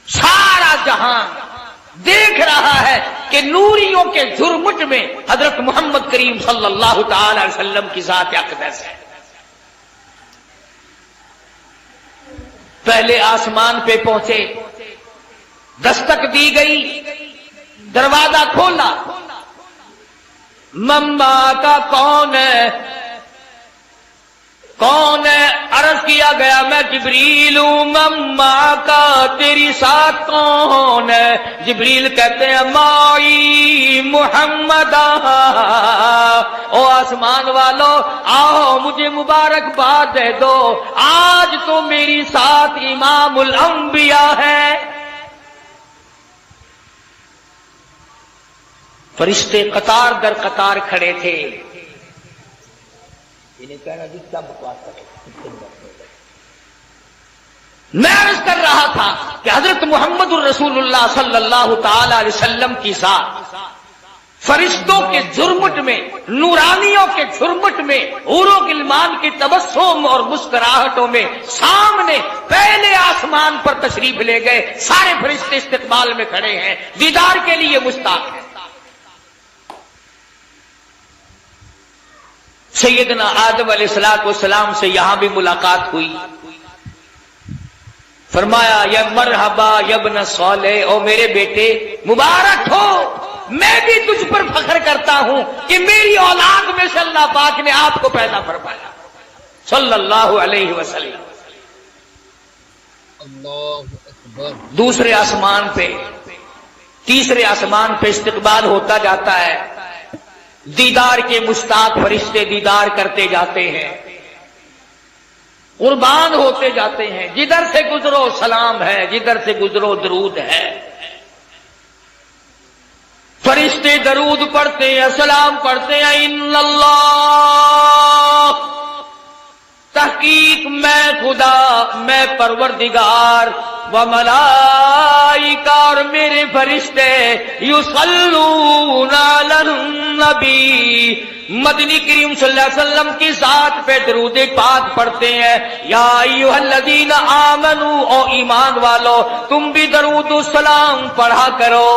سارا جہان دیکھ رہا ہے کہ نوریوں کے جھرمٹ میں حضرت محمد کریم صلی اللہ تعالی علیہ وسلم کی ذات اقدس ہے۔ پہلے آسمان پہ پہنچے، دستک دی گئی، دروازہ کھولا، مما کا کون ہے؟ کون ہے؟ عرض کیا گیا میں جبریل ہوں۔ مما کا تیری ساتھ کون ہے؟ جبریل کہتے ہیں مائی محمد۔ او آسمان والو آؤ مجھے مبارکباد دے دو، آج تو میری ساتھ امام الانبیاء ہے۔ فرشتے قطار در قطار کھڑے تھے، کہنا جی کیا بکواس کرے۔ میں عرض کر رہا تھا کہ حضرت محمد الرسول اللہ صلی اللہ تعالی علیہ وسلم کی ذات فرشتوں کے جھرمٹ میں، نورانیوں کے جھرمٹ میں، حوروں غلمان کے تبسم اور مسکراہٹوں میں سامنے پہلے آسمان پر تشریف لے گئے، سارے فرشتے استقبال میں کھڑے ہیں، دیدار کے لیے مشتاق ہیں۔ سیدنا آدم علیہ السلام سے یہاں بھی ملاقات ہوئی، فرمایا یا مرحبا یا ابن صالح، او میرے بیٹے مبارک ہو، میں بھی تجھ پر فخر کرتا ہوں کہ میری اولاد میں سے اللہ پاک نے آپ کو پیدا فرمایا صلی اللہ علیہ وسلم۔ دوسرے آسمان پہ، تیسرے آسمان پہ استقبال ہوتا جاتا ہے، دیدار کے مشتاق فرشتے دیدار کرتے جاتے ہیں، قربان ہوتے جاتے ہیں، جدھر سے گزرو سلام ہے، جدھر سے گزرو درود ہے۔ فرشتے درود پڑھتے ہیں، سلام پڑھتے ہیں، ان اللہ، تحقیق میں خدا، میں پروردگار، و ملائکہ، اور میرے فرشتے، یصلون علی النبی، مدنی کریم صلی اللہ علیہ وسلم کی ذات پہ درود پاک پڑھتے ہیں۔ یا ایھا الذین آمنو، او ایمان والو تم بھی درود و سلام پڑھا کرو۔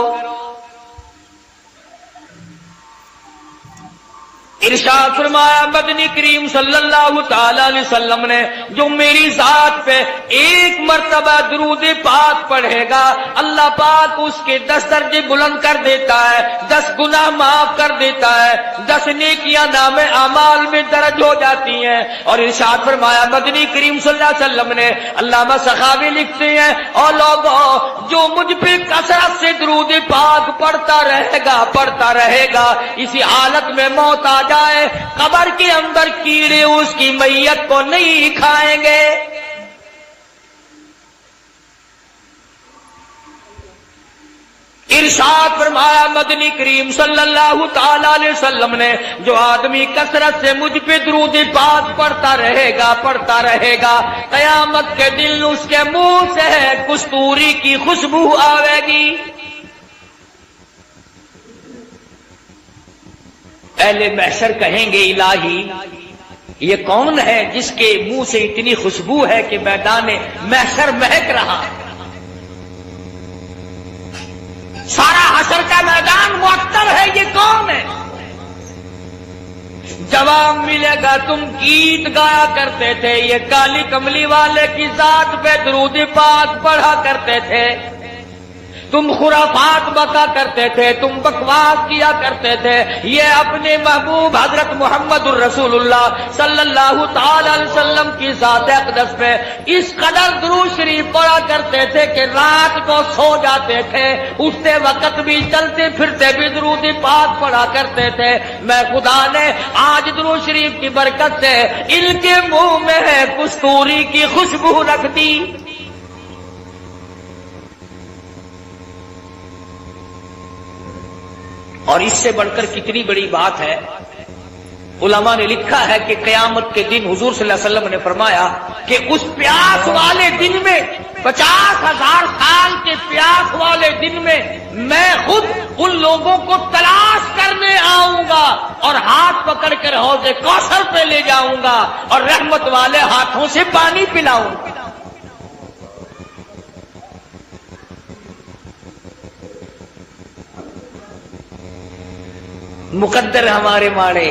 ارشاد فرمایا مدنی کریم صلی اللہ تعالی علیہ وسلم نے جو میری ذات پہ ایک مرتبہ درود پاک پڑھے گا، اللہ پاک اس کے 10 درجے بلند کر دیتا ہے، 10 گناہ معاف کر دیتا ہے، 10 نیکیاں نام اعمال میں درج ہو جاتی ہیں۔ اور ارشاد فرمایا مدنی کریم صلی اللہ علیہ وسلم نے، علامہ سخاوی لکھتے ہیں، اور لوگوں جو مجھ پہ کثرت سے درود پاک پڑھتا رہے گا، اسی حالت میں موت آ جائے، قبر کے اندر کیڑے اس کی میت کو نہیں کھائیں گے۔ ارشاد فرمایا مدنی کریم صلی اللہ تعالی علیہ وسلم نے جو آدمی کثرت سے مجھ پہ درود پاک پڑھتا رہے گا، قیامت کے دن اس کے منہ سے کستوری کی خوشبو آئے گی۔ اہل محشر کہیں گے الہی یہ کون ہے جس کے منہ سے اتنی خوشبو ہے کہ میدان محشر مہک رہا ہے، سارا حشر کا میدان معطر ہے، یہ کون ہے؟ جواب ملے گا تم گیت گایا کرتے تھے، یہ کالی کملی والے کی ذات پہ درود پاک پڑھا کرتے تھے، تم خرافات بکا کرتے تھے، تم بکواس کیا کرتے تھے، یہ اپنے محبوب حضرت محمد الرسول اللہ صلی اللہ تعالی علیہ وسلم کی ذات اقدس پہ اس قدر درود شریف پڑھا کرتے تھے کہ رات کو سو جاتے تھے، اٹھتے وقت بھی چلتے پھرتے بھی درود پاک پڑھا کرتے تھے۔ میں خدا نے آج درود شریف کی برکت سے ان کے منہ میں کستوری کی خوشبو رکھ دی۔ اور اس سے بڑھ کر کتنی بڑی بات ہے، علماء نے لکھا ہے کہ قیامت کے دن حضور صلی اللہ علیہ وسلم نے فرمایا کہ اس پیاس والے دن میں، 50,000 سال کے پیاس والے دن میں، میں خود ان لوگوں کو تلاش کرنے آؤں گا اور ہاتھ پکڑ کر حوض کوثر پہ لے جاؤں گا اور رحمت والے ہاتھوں سے پانی پلاؤں گا۔ مقدر ہمارے ماڑے،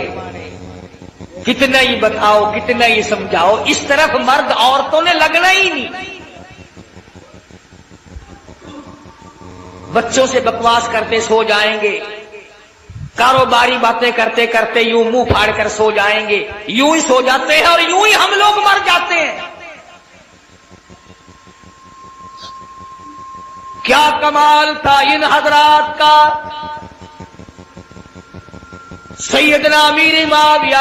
کتنا ہی بتاؤ، کتنا ہی سمجھاؤ، اس طرف مرد عورتوں نے لگنا ہی نہیں۔ بچوں سے بکواس کرتے سو جائیں گے، کاروباری باتیں کرتے کرتے یوں منہ پھاڑ کر سو جائیں گے، یوں ہی سو جاتے ہیں اور یوں ہی ہم لوگ مر جاتے ہیں۔ کیا کمال تھا ان حضرات کا، سیدنا امیر معاویہ